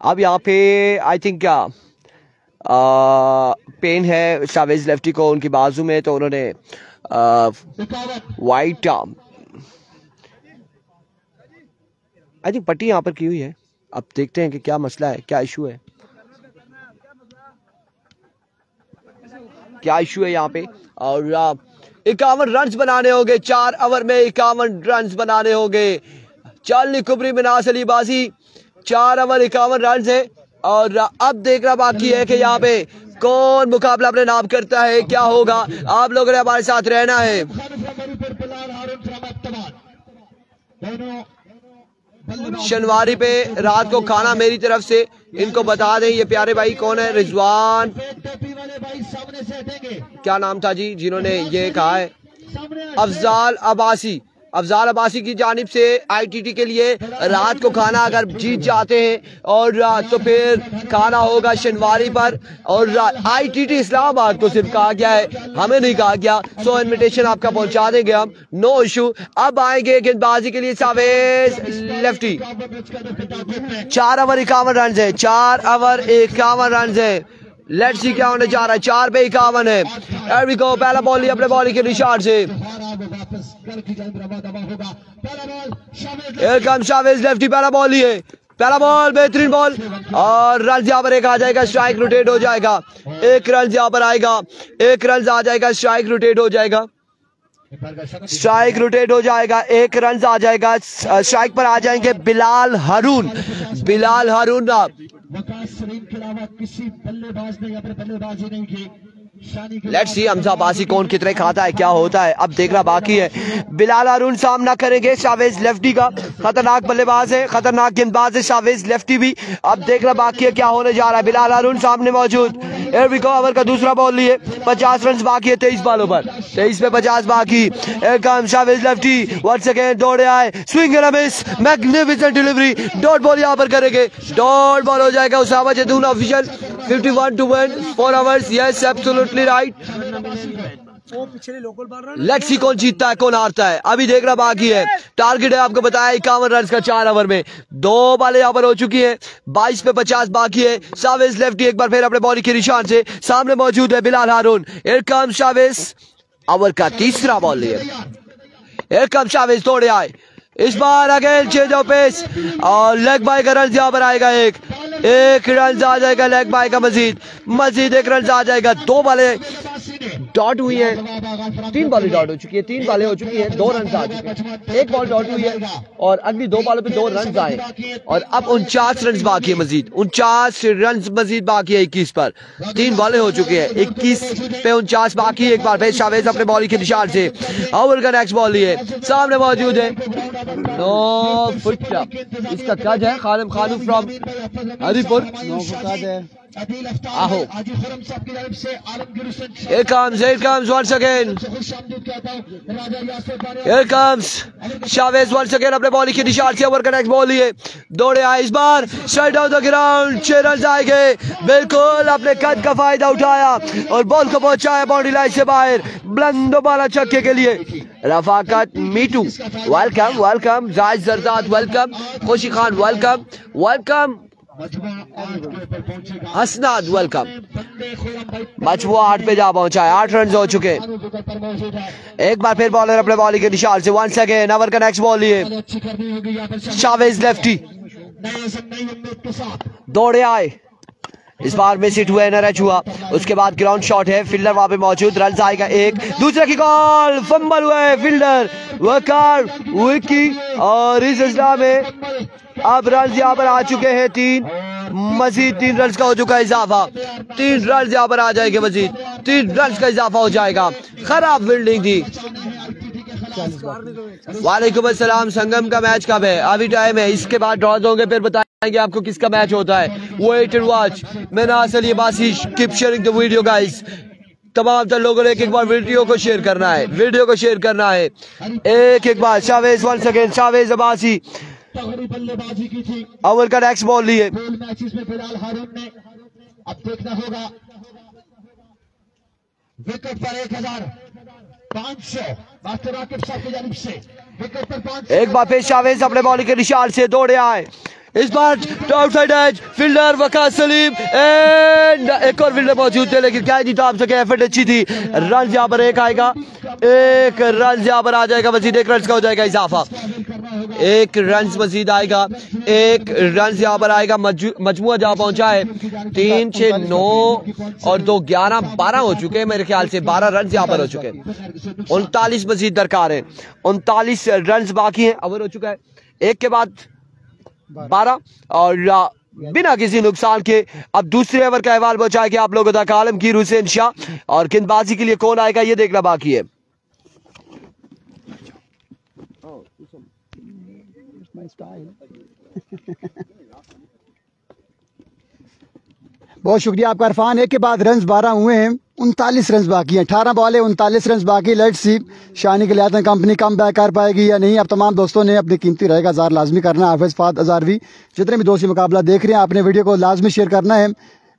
अब यहाँ पे आई थिंक क्या पेन है शावेज लेफ्टी को उनकी बाजू में, तो उन्होंने वाइट आई थिंक पट्टी यहाँ पर की हुई है. अब देखते हैं कि क्या मसला है, क्या इशू है, क्या इशू है यहाँ पे। और 51 रन बनाने होंगे 4 ओवर में, 51 रन बनाने होंगे। चार्ली कुबरी मिनास अली बाजी 4 ओवर 51 रन है। और अब देखना बाकी है कि यहाँ पे कौन मुकाबला अपने नाम करता है, क्या होगा। आप लोगों ने हमारे साथ रहना है। शनिवारी पे रात को खाना मेरी तरफ से इनको बता दें। ये प्यारे भाई कौन है, रिजवान क्या नाम था जी जिन्होंने ये कहा है, अफजाल अब्बासी। अफजाल अब्बासी की जानिब से आईटीटी के लिए रात को खाना अगर जीत जाते हैं और तो फिर खाना होगा शनिवारी पर। और आईटीटी इस्लामाबाद को सिर्फ कहा गया है, हमें नहीं कहा गया। सो इनविटेशन आपका पहुंचा देंगे हम, नो इशू। अब आएंगे गेंदबाजी के लिए सावेज लेफ्टी। 4 ओवर 51 रन है, 4 ओवर 51 रन है। लेट्स सी क्या होने जा रहा है। 4 पे 51 है। एवरी को पहला बॉल लिया अपने बॉलिंग के निशान से। शावेज लेफ्टी पहला बॉल लिए, पहला बॉल बेहतरीन बॉल और रन यहाँ पर एक आ जाएगा, स्ट्राइक रोटेट हो जाएगा। 1 रन यहाँ पर आएगा, 1 रन आ जाएगा, स्ट्राइक रोटेट हो जाएगा, स्ट्राइक रोटेट हो जाएगा, 1 रन आ जाएगा। स्ट्राइक पर आ जाएंगे बिलाल हारून। बिलाल हारून किसी बल्लेबाज ने या फिर बल्लेबाजी नहीं की। लेट्स सी हमजा अब्बासी कौन कितने खाता है, क्या होता है, अब देखना बाकी है। बिलाल हारून सामना करेंगे शावेज लेफ्टी का। खतरनाक बल्लेबाज है, खतरनाक गेंदबाज है शावेज लेफ्टी भी। अब देखना बाकी है क्या होने जा रहा है। बिलाल हारून सामने मौजूद। ओवर का दूसरा बॉल लिए, 50 रन बाकी है 23 बॉलों पर, 23 पे 50 बाकी। शावेज लेफ्टी वंस अगेन दौड़े आए, swing and miss, magnificent delivery. Dot ball यहाँ पर करेंगे, डॉट बॉल हो जाएगा Usama Jadoon official. 51 to 1 4 overs, yes absolutely right। Let's see कौन जीतता है कौन हारता है, अभी देखना बाकी है। टारगेट है आपको बताया 51 रन का 4 ओवर में। 2 बॉलें यहाँ पर हो चुकी हैं, 22 पे 50 बाकी है। शावेज लेफ्टी एक बार फिर अपने बॉलिंग के निशान से सामने मौजूद है बिलाल हारून। हियर कम शावेज, ओवर का तीसरा बॉल लिए। हियर कम शावेज दौड़े आए, इस बार अगेन चेंज ऑफ पेस और लेग बाय का रन यहाँ पर आएगा। एक रन आ जाएगा लेग बाय का, मजीद 1 रन आ जाएगा। 2 बॉलें डॉट हुई है, 3 बॉलें डॉट हो चुकी है, 3 बॉलें हो चुकी है, 2 रन आ चुके हैं। 1 बॉल डॉट हुई है और अगली 2 बॉलों पे 2 रन आए और अब 49 रन बाकी है, मजीद 49 रन मजीद बाकी है 21 पर। 3 बॉलें हो चुकी है, 21 पे 49 बाकी है। एक बार फिर शावेज अपने बॉलिंग के निशान से ओवर का नेक्स्ट बॉल लिए, सामने मौजूद है नो फुट टॉप। इसका कद है खालिम खानू फ्रॉम हरिपुर। आहो here comes once again, here comes Shavez once again अपने बॉलिंग के निशान से ओवर का नेक्स्ट बॉल लिए, दौड़े आए। इस बार straight out the ground, 6 run आएंगे। बिल्कुल अपने कद का फायदा उठाया और बॉल को पहुंचाया बाउंड्री लाइन से बाहर, बुलंद बाला छक्के के लिए। रफाकत मीटू वेलकम, वेलकम जायद जरदाद वेलकम, खुशी खान वेलकम, वेलकम हसनाद वेलकम। मजमुआ 8 पे जा पहुंचा है, 8 रन हो चुके। एक बार फिर बॉलर अपने बॉलिंग के निशान से वंस अगेन ओवर का नेक्स्ट बॉल लिए, शावेज लेफ्टी दौड़े आए। इस बार मिस हिट हुआ, न रच हुआ। उसके बाद ग्राउंड शॉट है, फील्डर वहां पे मौजूद, रन आएगा 1। दूसरा की कॉल, फंबल हुआ है फील्डर वकार विकी और इस सिलसिला में अब रन यहाँ पर आ चुके हैं 3, मजीद 3 रन का हो चुका है इजाफा। 3 रन यहाँ पर आ जाएंगे, मजीद 3 रन का इजाफा हो जाएगा। खराब फील्डिंग थी। वालेकुम अस्सलाम। संगम का मैच कब है? अभी टाइम है, इसके बाद ड्रॉज होंगे, फिर बताएंगे आपको किसका मैच होता है। Wait and watch. Minas Ali Abbasi, keep sharing the video guys. तमाम तर लोगों ने एक बार वीडियो को शेयर करना है, वीडियो को शेयर करना है। एक बार शावेज वंस अगेन, शावेज अब्बासी बल्लेबाजी की थी, ओवर का नेक्स्ट बॉल लिए। मैचेस में बिलाल हारून ने, अब देखना होगा विकेट पर 1500 मास्टर राकिब साहब की जानिब से विकेट पर 500। एक बार फिर शावेज अपने बॉलिंग के निशान से दौड़े आए। इस बार outside edge, fielder Waqar Saleem and एक और फील्डर मौजूद थे, लेकिन क्या नहीं टॉप सके, एफर्ट अच्छी थी। रन यहाँ पर 1 आएगा, 1 रन यहाँ पर आ जाएगा, मजीद 1 रन का हो जाएगा इजाफा। एक रन मजीद आएगा, एक रन यहाँ पर आएगा। मजमुआ जहाँ पहुंचा है 3, 6, 9 और 2, 11, 12 हो चुके हैं मेरे ख्याल से। 12 रन यहाँ पर हो चुके हैं। 39 मजीद दरकार है, 39 रन बाकी हैं। ओवर हो चुका है, एक के बाद 12 और बिना किसी नुकसान के अब दूसरे ओवर का अहवाल पहुंचाएंगे आप लोगों तक आलमगीर हुसैन शाह। और गेंदबाजी के लिए कौन आएगा ये देखना बाकी है। बहुत शुक्रिया आपका इरफान। एक के बाद रन 12 हुए हैं, 39 रन बाकी हैं। 18 बॉल है, 39 रन बाकी। Let's see Shani Galiyat company come back कर पाएगी या नहीं। अब तमाम दोस्तों ने अपनी कीमती राय का इज़हार लाजमी करना है। हाफिज़ फाद अज़ारवी जितने भी दोस्त मुकाबला देख रहे हैं आपने वीडियो को लाजमी शेयर करना है।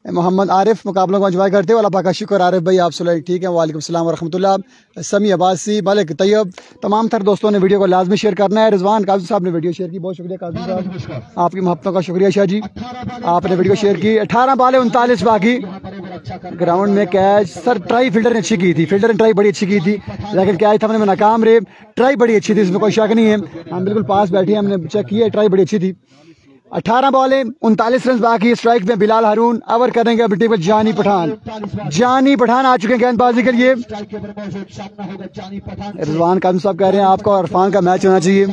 मोहम्मद आरिफ मुकाबलों को एंजॉय करते हो, अल्लाह पाक का शुक्र। आरिफ भाई आप सुनाइए ठीक है, वालेकुम सलाम व रहमतुल्लाह। समी अब्बासी, मलिक तैयब, तमाम तर दोस्तों ने वीडियो को लाजमी शेयर करना है। रिजवान काजी साहब ने वीडियो शेयर की, बहुत शुक्रिया काजी साहब, आपकी मोहब्बतों का शुक्रिया। शाह जी आपने वीडियो शेयर की। 18 बॉल है, 39 बाकी। ग्राउंड में कैच सर ट्राई फील्डर ने अच्छी की थी, फील्डर ने ट्राई बड़ी अच्छी की थी, लेकिन कैच थमने में नाकाम रहे। ट्राई बड़ी अच्छी थी, इसमें कोई शक नहीं है, हम बिल्कुल पास बैठे हैं, हमने चेक किया, ट्राई बड़ी अच्छी थी। 18 बॉल है, 39 रन बाकी। स्ट्राइक में बिलाल हारून, ओवर करेंगे अपनी टीम में जानी पठान। जानी पठान आ चुके हैं गेंदबाजी के लिए। रिजवान काजी साहब कह रहे हैं आपका और इरफान का मैच होना चाहिए।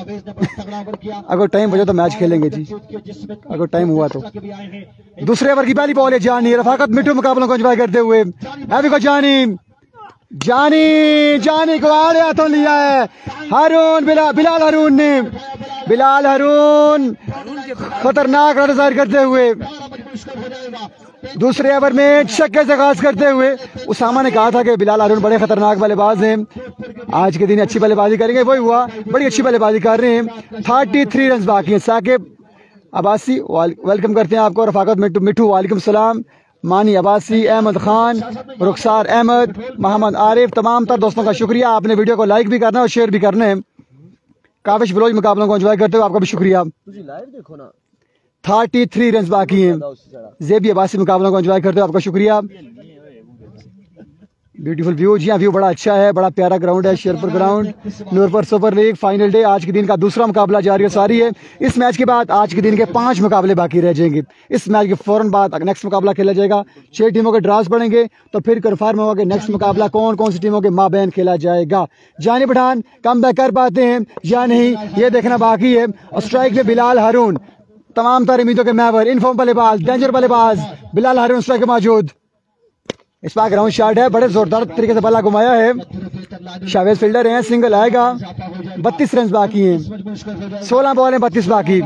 अगर टाइम बचे तो मैच खेलेंगे जी, अगर टाइम हुआ तो। दूसरे ओवर की पहली बॉल है जानी। रफाकत मिट्टू मुकाबलों को एंजॉय करते हुए अभी को जानी जानी को आड़े हाथों लिया है हारून। बिलाल हारून ने, बिलाल हारून खतरनाक रन जाहिर करते हुए दूसरे ओवर में छक्के से आगाज करते हुए। उसामा ने कहा था कि बिलाल हारून बड़े खतरनाक बल्लेबाज हैं, आज के दिन अच्छी बल्लेबाजी करेंगे, वही हुआ, बड़ी अच्छी बल्लेबाजी कर रहे हैं। 33 रन बाकी हैं। साकिब अब्बासी वेलकम करते हैं आपको। रफाकत मिट्टू वालेकुम सलाम। मानी अब्बासी, अहमद खान, रुखसार अहमद, मोहम्मद आरिफ, तमाम तर दोस्तों का शुक्रिया। आपने वीडियो को लाइक भी करना है और शेयर भी करना है। काविश बलोच मुकाबलों को एंजॉय करते हो, आपका भी शुक्रिया। 33 रन बाकी हैं। जेबी अब्बासी मुकाबलों को एंजॉय करते हो, आपका शुक्रिया। ब्यूटीफुल व्यू, जी हाँ व्यू बड़ा अच्छा है, बड़ा प्यारा ग्राउंड है, Sherpur ground, Noorpur super league final day. आज के दिन का दूसरा मुकाबला जारी सारी है। इस मैच के बाद आज के दिन के 5 मुकाबले बाकी रह जाएंगे। इस मैच के फौरन बाद नेक्स्ट मुकाबला खेला जाएगा। 6 टीमों के ड्रास पड़ेंगे तो फिर कन्फर्म होगा कि नेक्स्ट मुकाबला कौन कौन सी टीमों के माबैन खेला जाएगा। जानी पठान कम बैक कर पाते हैं या नहीं ये देखना बाकी है। और स्ट्राइक में बिलाल हारून, तमाम तरह उम्मीदों के मैवर, इनफॉर्म बल्लेबाज, डेंजर बल्लेबाज बिलाल हारून स्ट्राइक मौजूद। इस बार ग्राउंड शॉट है, बड़े जोरदार तरीके से बल्ला घुमाया है। शावेज फील्डर हैं, सिंगल आएगा। 32 रन बाकी हैं। 16 बॉल हैं, 32 बाकी।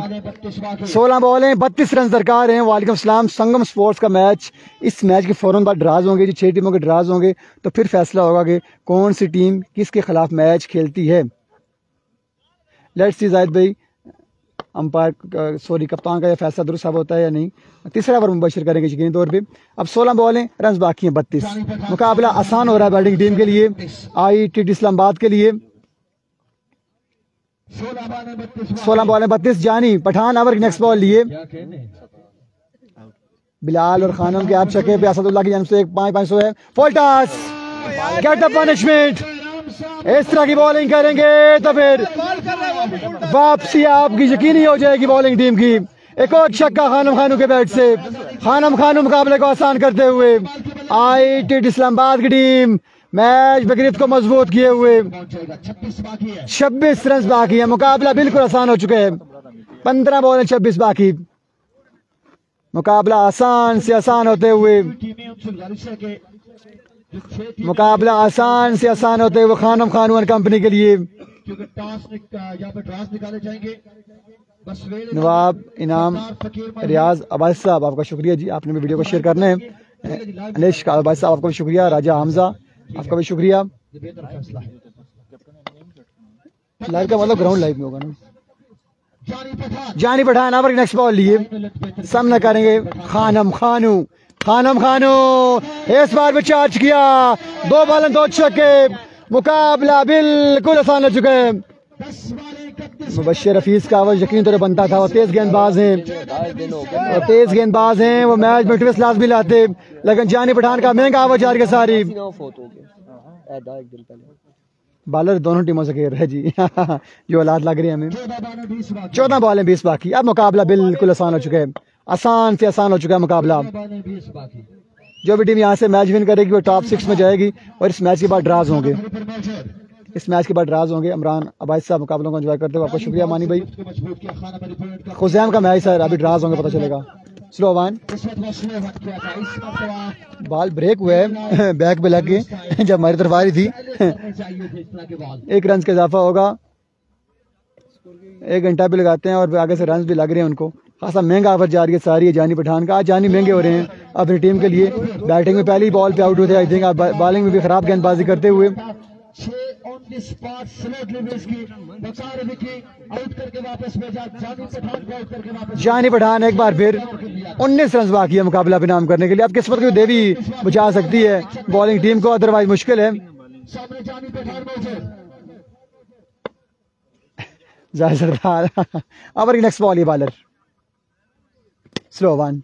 16 बॉल हैं, 32 रन दरकार हैं। वालेकुम सलाम। संगम स्पोर्ट्स का मैच, इस मैच के फौरन बाद ड्राज होंगे जी, 6 टीमों के ड्राज होंगे तो फिर फैसला होगा कि कौन सी टीम किसके खिलाफ मैच खेलती है। लेट्स सी जाहिद भाई अंपायर सॉरी कप्तान का यह फैसला दुरुस्त साबित होता है या नहीं। तीसरा ओवर मुबशर करेंगे यकीनी तौर पे। अब 16 बॉलें, रन बाकी हैं 32। मुकाबला आसान हो रहा है बैटिंग टीम के लिए, ITT इस्लामाबाद के लिए। 16 बॉलें 32। जानी पठान ओवर की नेक्स्ट बॉल लिए। बिलाल और खानम के आप छक्के पे असदुल्लाह की जानिब से 5-5 है। फॉल्टास गेट द पनिशमेंट। इस तरह की बॉलिंग करेंगे तो फिर वापसी आपकी यकीनी हो जाएगी बॉलिंग टीम की। एक और छक्का खानम खानू के बैट से। खानम खानू मुकाबले को आसान करते हुए। ITT इस्लामाबाद की टीम मैच में गिरफ्त को मजबूत किए हुए। 26 रन बाकी है। मुकाबला बिल्कुल आसान हो चुका है। 15 बॉल 26 बाकी। मुकाबला आसान से आसान होते हुए, मुकाबला आसान से आसान होते हुए खानम खानू कंपनी के लिए। नवाब इनाम रियाज अब्बास साहब आपका शुक्रिया जी, आपने भी वीडियो को शेयर करना है। अनिश अब्बास साहब आपका भी शुक्रिया। राजा हमजा आपका भी शुक्रिया। लाइव का मतलब ग्राउंड लाइव में होगा ना। जानी पठान ओवर नेक्स्ट बॉल लिए, सामना करेंगे खानम खानू। खानम खानू इस बार भी चार्ज किया। 2 बॉल 2 छक्के। मुकाबला बिल्कुल आसान हो चुका है। मुबश्शिर हफीज का आवाज यकीन तौर बनता था, वो तेज गेंदबाज हैं, वो मैच में ट्विस्ट लास्ट भी लाते, लेकिन जानी पठान का महंगा आवाज जा रही है सारी। बॉलर दोनों टीमों से खेल रहे हैं जी जो हालात लग रहे हैं हमें। 14 बॉल में 20 बाकी। अब मुकाबला बिल्कुल आसान हो चुका है, आसान से आसान हो चुका है मुकाबला। जो भी टीम यहाँ से मैच विन करेगी वो टॉप 6 में जाएगी और इस मैच के बाद ड्राज होंगे। इस मैच के बाद ड्राज होंगे। इमरान अबाइद साहब मुकाबलों को एंजॉय करते हुए आपका शुक्रिया मानी भाई। खुजैम का मैच है, अभी ड्राज होंगे पता चलेगा। स्लो वन, बॉल ब्रेक हुए है बैक पे लग के जब हमारी तरफ आ रही थी 1 रन का इजाफा होगा। 1 घंटा भी लगाते हैं और आगे से रन भी लग रहे हैं उनको। खासा महंगा ऑफर जारी है सारी है जानी पठान का। आज जानी महंगे हो रहे हैं अपनी टीम के लिए। बैटिंग में पहली बॉल पे आउट हुए थे आई थिंक, बॉलिंग में भी खराब गेंदबाजी करते हुए। जानी पठान एक बार फिर 19 रन बाकी है मुकाबला भी नाम करने के लिए। अब किस्मत को देवी बचा सकती है बॉलिंग टीम को, अदरवाइज मुश्किल है। जाहिर सरदार ओवर की नेक्स्ट बॉल ये बॉलर स्लो वन,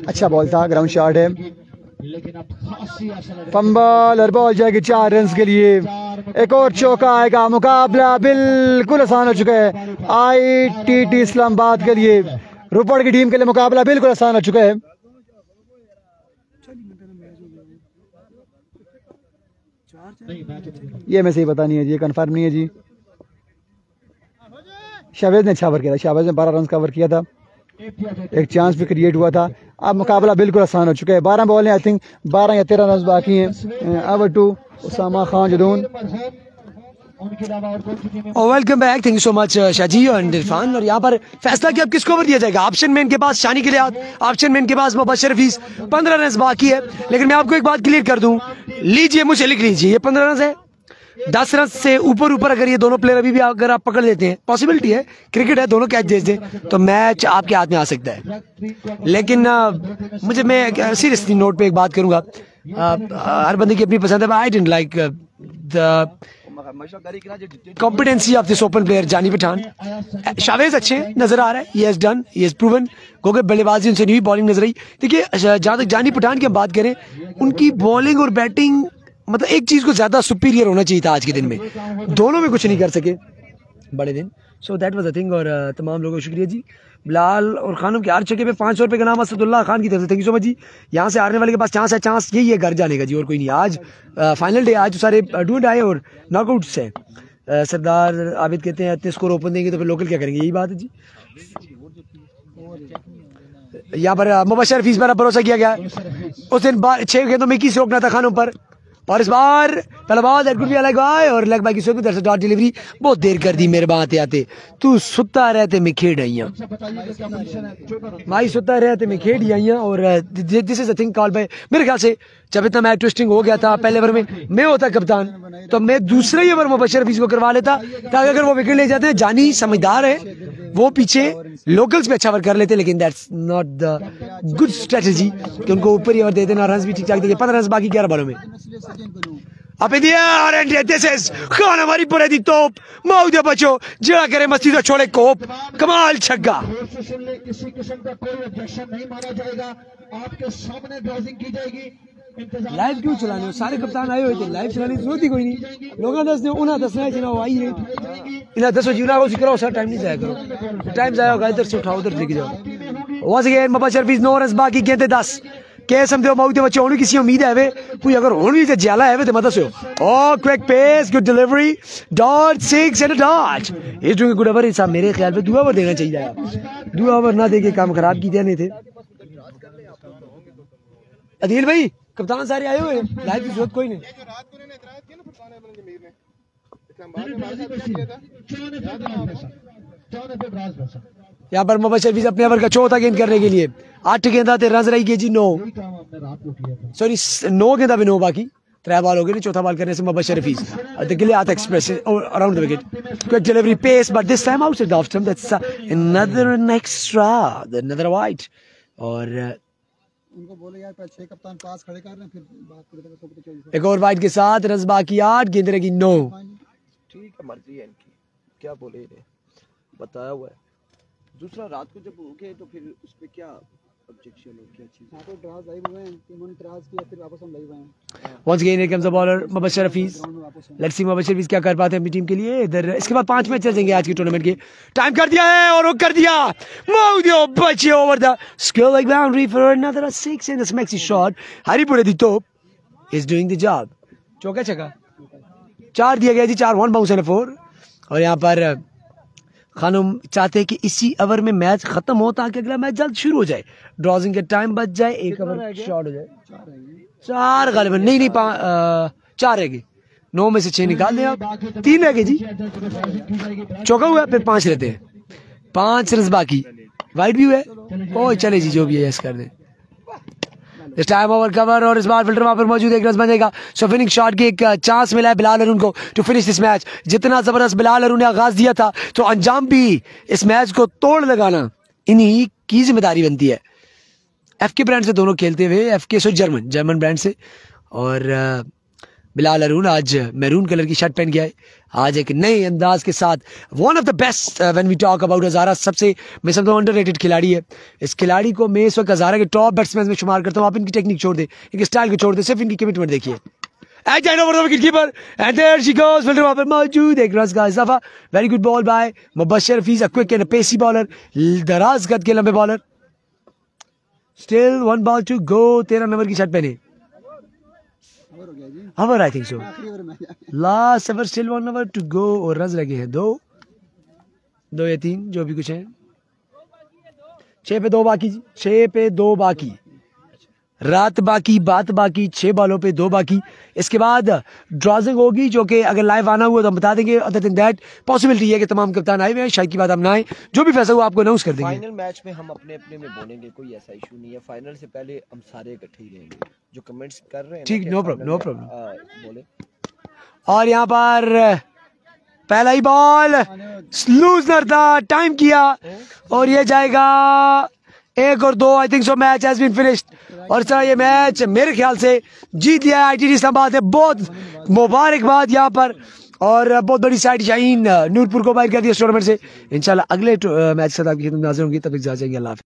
अच्छा बॉल था, ग्राउंड शॉट है। फंबल और बॉल जाएगी 4 रन के लिए। एक और चौका आएगा। मुकाबला बिल्कुल आसान हो चुका है ITT इस्लामाबाद के लिए। रोपड़ की टीम के लिए मुकाबला बिल्कुल आसान हो चुका है। ये मैं सही पता नहीं है जी, ये कंफर्म नहीं है जी। शावेज ने अच्छा ओवर किया था, शावेज ने 12 रन कवर किया था, एक चांस भी क्रिएट हुआ था। अब मुकाबला बिल्कुल आसान हो चुका है। 12 बॉल आई थिंक 12 या 13 रन बाकी हैं। Over to Usama Khan Jadoon. Welcome back, thank you so much Shazi और इरफान। और यहाँ पर फैसला कि अब किसको ओवर दिया जाएगा। ऑप्शन में इनके पास शानी गिलियात, ऑप्शन में इनके पास मुबशर हफीज। 15 रन बाकी है, लेकिन मैं आपको एक बात क्लियर कर दूं, लीजिए मुझे लिख लीजिए, ये 15 रन है। 10 रन से ऊपर अगर ये दोनों प्लेयर अभी भी अगर आप पकड़ लेते हैं, पॉसिबिलिटी है, क्रिकेट है, दोनों कैच दे दें तो मैच आपके हाथ में आ सकता है। लेकिन मैं सीरियसली नोट पे एक बात करूंगा, हर बंदे की अपनी पसंद है। I didn't like the competency of this open player जानी पठान। शावेज अच्छे नजर आ रहा है, ये हैज डन, ये हैज प्रूवन। क्योंकि बल्लेबाजी उनसे नहीं, बॉलिंग नजर आई। देखिए जहां तक जानी पठान की हम बात करें, उनकी बॉलिंग और बैटिंग मतलब एक चीज को ज्यादा सुपीरियर होना चाहिए था आज के दिन में। दोनों में कुछ नहीं कर सके बड़े दिन। So that was the thing. और तमाम लोगों को शुक्रिया जी। बिलाल और खानों के 8 छक्के पे 500 रुपए का नाम असदुल्लाह खान की तरफ से, थैंक यू सो मच जी। यहाँ से हारने वाले के पास चांस है, चांस यही है घर जाने का जी, और कोई नहीं। आज फाइनल डे, आज तो सारे डू एंड आए और नॉकआउट्स है। सरदार आबिद कहते हैं इतने स्कोर ओपन देंगे तो फिर लोकल क्या करेंगे, यही बात है जी। यहाँ पर मुबशर हफीज पर भरोसा किया गया। उस दिन 6 गेंदों में 21 रोकना था खानों पर, और इस बार पहला ball that could be a leg bye, और लेग बाय की स्विंग में डॉट डिलीवरी। बहुत देर कर दी मेरे बाते आते, तू सुता रहते मैं खेड़ आई हूं भाई, सुता रहते मैं खेड़ आई हूं। और this is a thing call bye, मेरे ख्याल से जब इतना मैच ट्विस्टिंग हो गया था, पहले ओवर में मैं होता कप्तान तो मैं दूसरे ही ओवर मुबशर हफीज को करवा लेता, ताकि अगर वो विकेट ले जाते हैं, जानी समझदार है, वो पीछे लोकल्स में अच्छा ओवर कर लेते। लेकिन that's not the good strategy कि उनको ऊपर ही ओवर दे देना। रन भी ठीक ठाक देंगे, 15 रन बाकी 11 बॉलों में। Up in the air and this is Khan हमारी पड़े दी तोप, मौज बचो जरा करे मस्ती तो छोड़े कोप, कमाल छक्का। किसी किस्म का कोई ऑब्जेक्शन नहीं माना जाएगा, आपके सामने ड्राइविंग की जाएगी। लाइव क्यों चलाने हो, सारे कप्तान आए हुए थे, लाइव चलाने की जरूरत ही कोई नहीं। लोग 10 ने उन्हें 10 ने जिना आई है, इन्हें 10 जीना को करो सर, टाइम नहीं जाया करो, टाइम जाया होगा इधर से उठाओ उधर लेके जाओ। Once again Mubashar Hafeez 9 run बाकी गेंदे 10 के समझो मौते बच्चे होने किसी उम्मीद है कोई, अगर होनी तो ज्यादा है तो मत से ओ quick pace, good delivery, dot 6 and a dot. Is doing good over. साहब मेरे ख्याल पे 2 ओवर देना चाहिए था, 2 ओवर ना देके काम खराब की देने थे। अदील भाई कप्तान सारे आए हुए, लाइव की जरूरत कोई नहीं। यहाँ पर मुबशर हफीज अपने ओवर का चौथा गेंद करने के लिए 8 गेंदा थे, रन रही गई जी 9, सॉरी 9 गेंदा भी 9 बाकी 3 बॉल हो गए। चौथा बॉल करने से Mubashar Hafeez the Galiyat express around the wicket, quick delivery pace but this time outside the off stump, that's another extra, another wide. और उनको बोले यार 6 कप्तान पास खड़े कर रहे हैं, फिर बात करेंगे। एक और वाइड के साथ रन बाकी 8, गेंद रहेगी 9। ठीक है, मर्जी है इनकी, क्या बोले, बताया हुआ है। दूसरा रात को जब हो गए तो फिर उस पे क्या Once again here comes the bowler Mubashir Hafiz. Let's see Mubashir Hafiz क्या कर पाते हैं अपनी टीम के लिए इधर। इसके बाद 5 मैच चल जाएंगे आज के टूर्नामेंट के। टाइम कर दिया है और वो कर दिया Maudio Bachi over the skill like boundary for another 6 and this maxi shot. Haripur Editop is doing the job. चौका छक्का 4 दिया गया जी, 4 1 बाउंस एंड 4। और यहाँ पर खानुम चाहते हैं कि इसी ओवर में मैच खत्म हो ताकि अगला मैच जल्द शुरू हो जाए, ड्रॉजिंग का टाइम बच जाए, एक ओवर शॉर्ट हो जाए। 4 गालिबन नहीं 4 रह गए, 9 में से 6 निकाल दें आप, 3 रह गए जी, चौका हुआ फिर 5 रहते हैं, 5 रन बाकी, वाइड भी हुआ है। ओ चले जी जो भी है यस कर दें। इस टाइम ओवर कवर और इस बार फिल्टर वहां पर मौजूद, एक रन बनेगा। सो फिनिश शॉट की एक चांस मिला है बिलाल अरुण को टू फिनिश दिस मैच। जितना जबरदस्त बिलाल अरुण ने आगाज दिया था तो अंजाम भी इस मैच को तोड़ लगाना इन्हीं की जिम्मेदारी बनती है। एफके ब्रांड से दोनों खेलते हुए, एफके सो जर्मन ब्रांड से, और बिलाल अरुण आज मैरून कलर की शर्ट पहन गया है, आज एक नए अंदाज के साथ। One of the best when we talk about Hazara, सबसे मैं समझता हूं अंडररेटेड खिलाड़ी है। इस खिलाड़ी को मैं इस वक्त हजारा के टॉप बैट्समैन में शुमार करता हूं। आप इनकी टेक्निक छोड़ दें, इनके स्टाइल को छोड़ दें, सिर्फ इनकी कमिटमेंट देखिए। Wicketkeeper and there she goes, fielder वहां पर मौजूद, एक रन का इजाफा। Very good ball by Mubashar Hafeez, a quick and pacy bowler, दराज कद के लंबे bowler. Still 1 ball to go, 13 number की शर्ट पहने, over I think so, last over, still 1 over to go और रन लगे हैं 2 या 3 जो भी कुछ है। 6 पे 2 बाकी, 6 पे 2 बाकी, रात बाकी, बात बाकी, 6 बॉलों पे 2 बाकी। इसके बाद ड्रॉजिंग होगी जो कि अगर लाइव आना हुआ तो हम बता देंगे। अदर देन दैट पॉसिबिलिटी है कि तमाम कप्तान आए हुए हैं, शायद की बात हम ना आए, जो भी फैसला हुआ आपको अनाउंस कर देंगे। फाइनल मैच में हम अपने अपने में बोलेंगे, कोई ऐसा इशू नहीं है। फाइनल से पहले हम सारे इकट्ठे ही रहेंगे, जो कमेंट्स कर रहे हैं ठीक, नो प्रॉब्लम बोले। और यहाँ पर पहला ही बॉल लूजर था, टाइम किया और ये जाएगा 1 और 2, I think so match has been finished. और सर ये मैच मेरे ख्याल से जीत लिया है आईटीटी इस्लामाबाद है, बहुत मुबारकबाद यहाँ पर, और बहुत बड़ी साइड शाहीन नूरपुर को बाहर कर दिया इस टूर्नामेंट से। इंशाल्लाह अगले मैच के साथ आपकी खिदमत में हाजिर होंगी, तब तक इजाज़त, अल्लाह हाफ़िज़।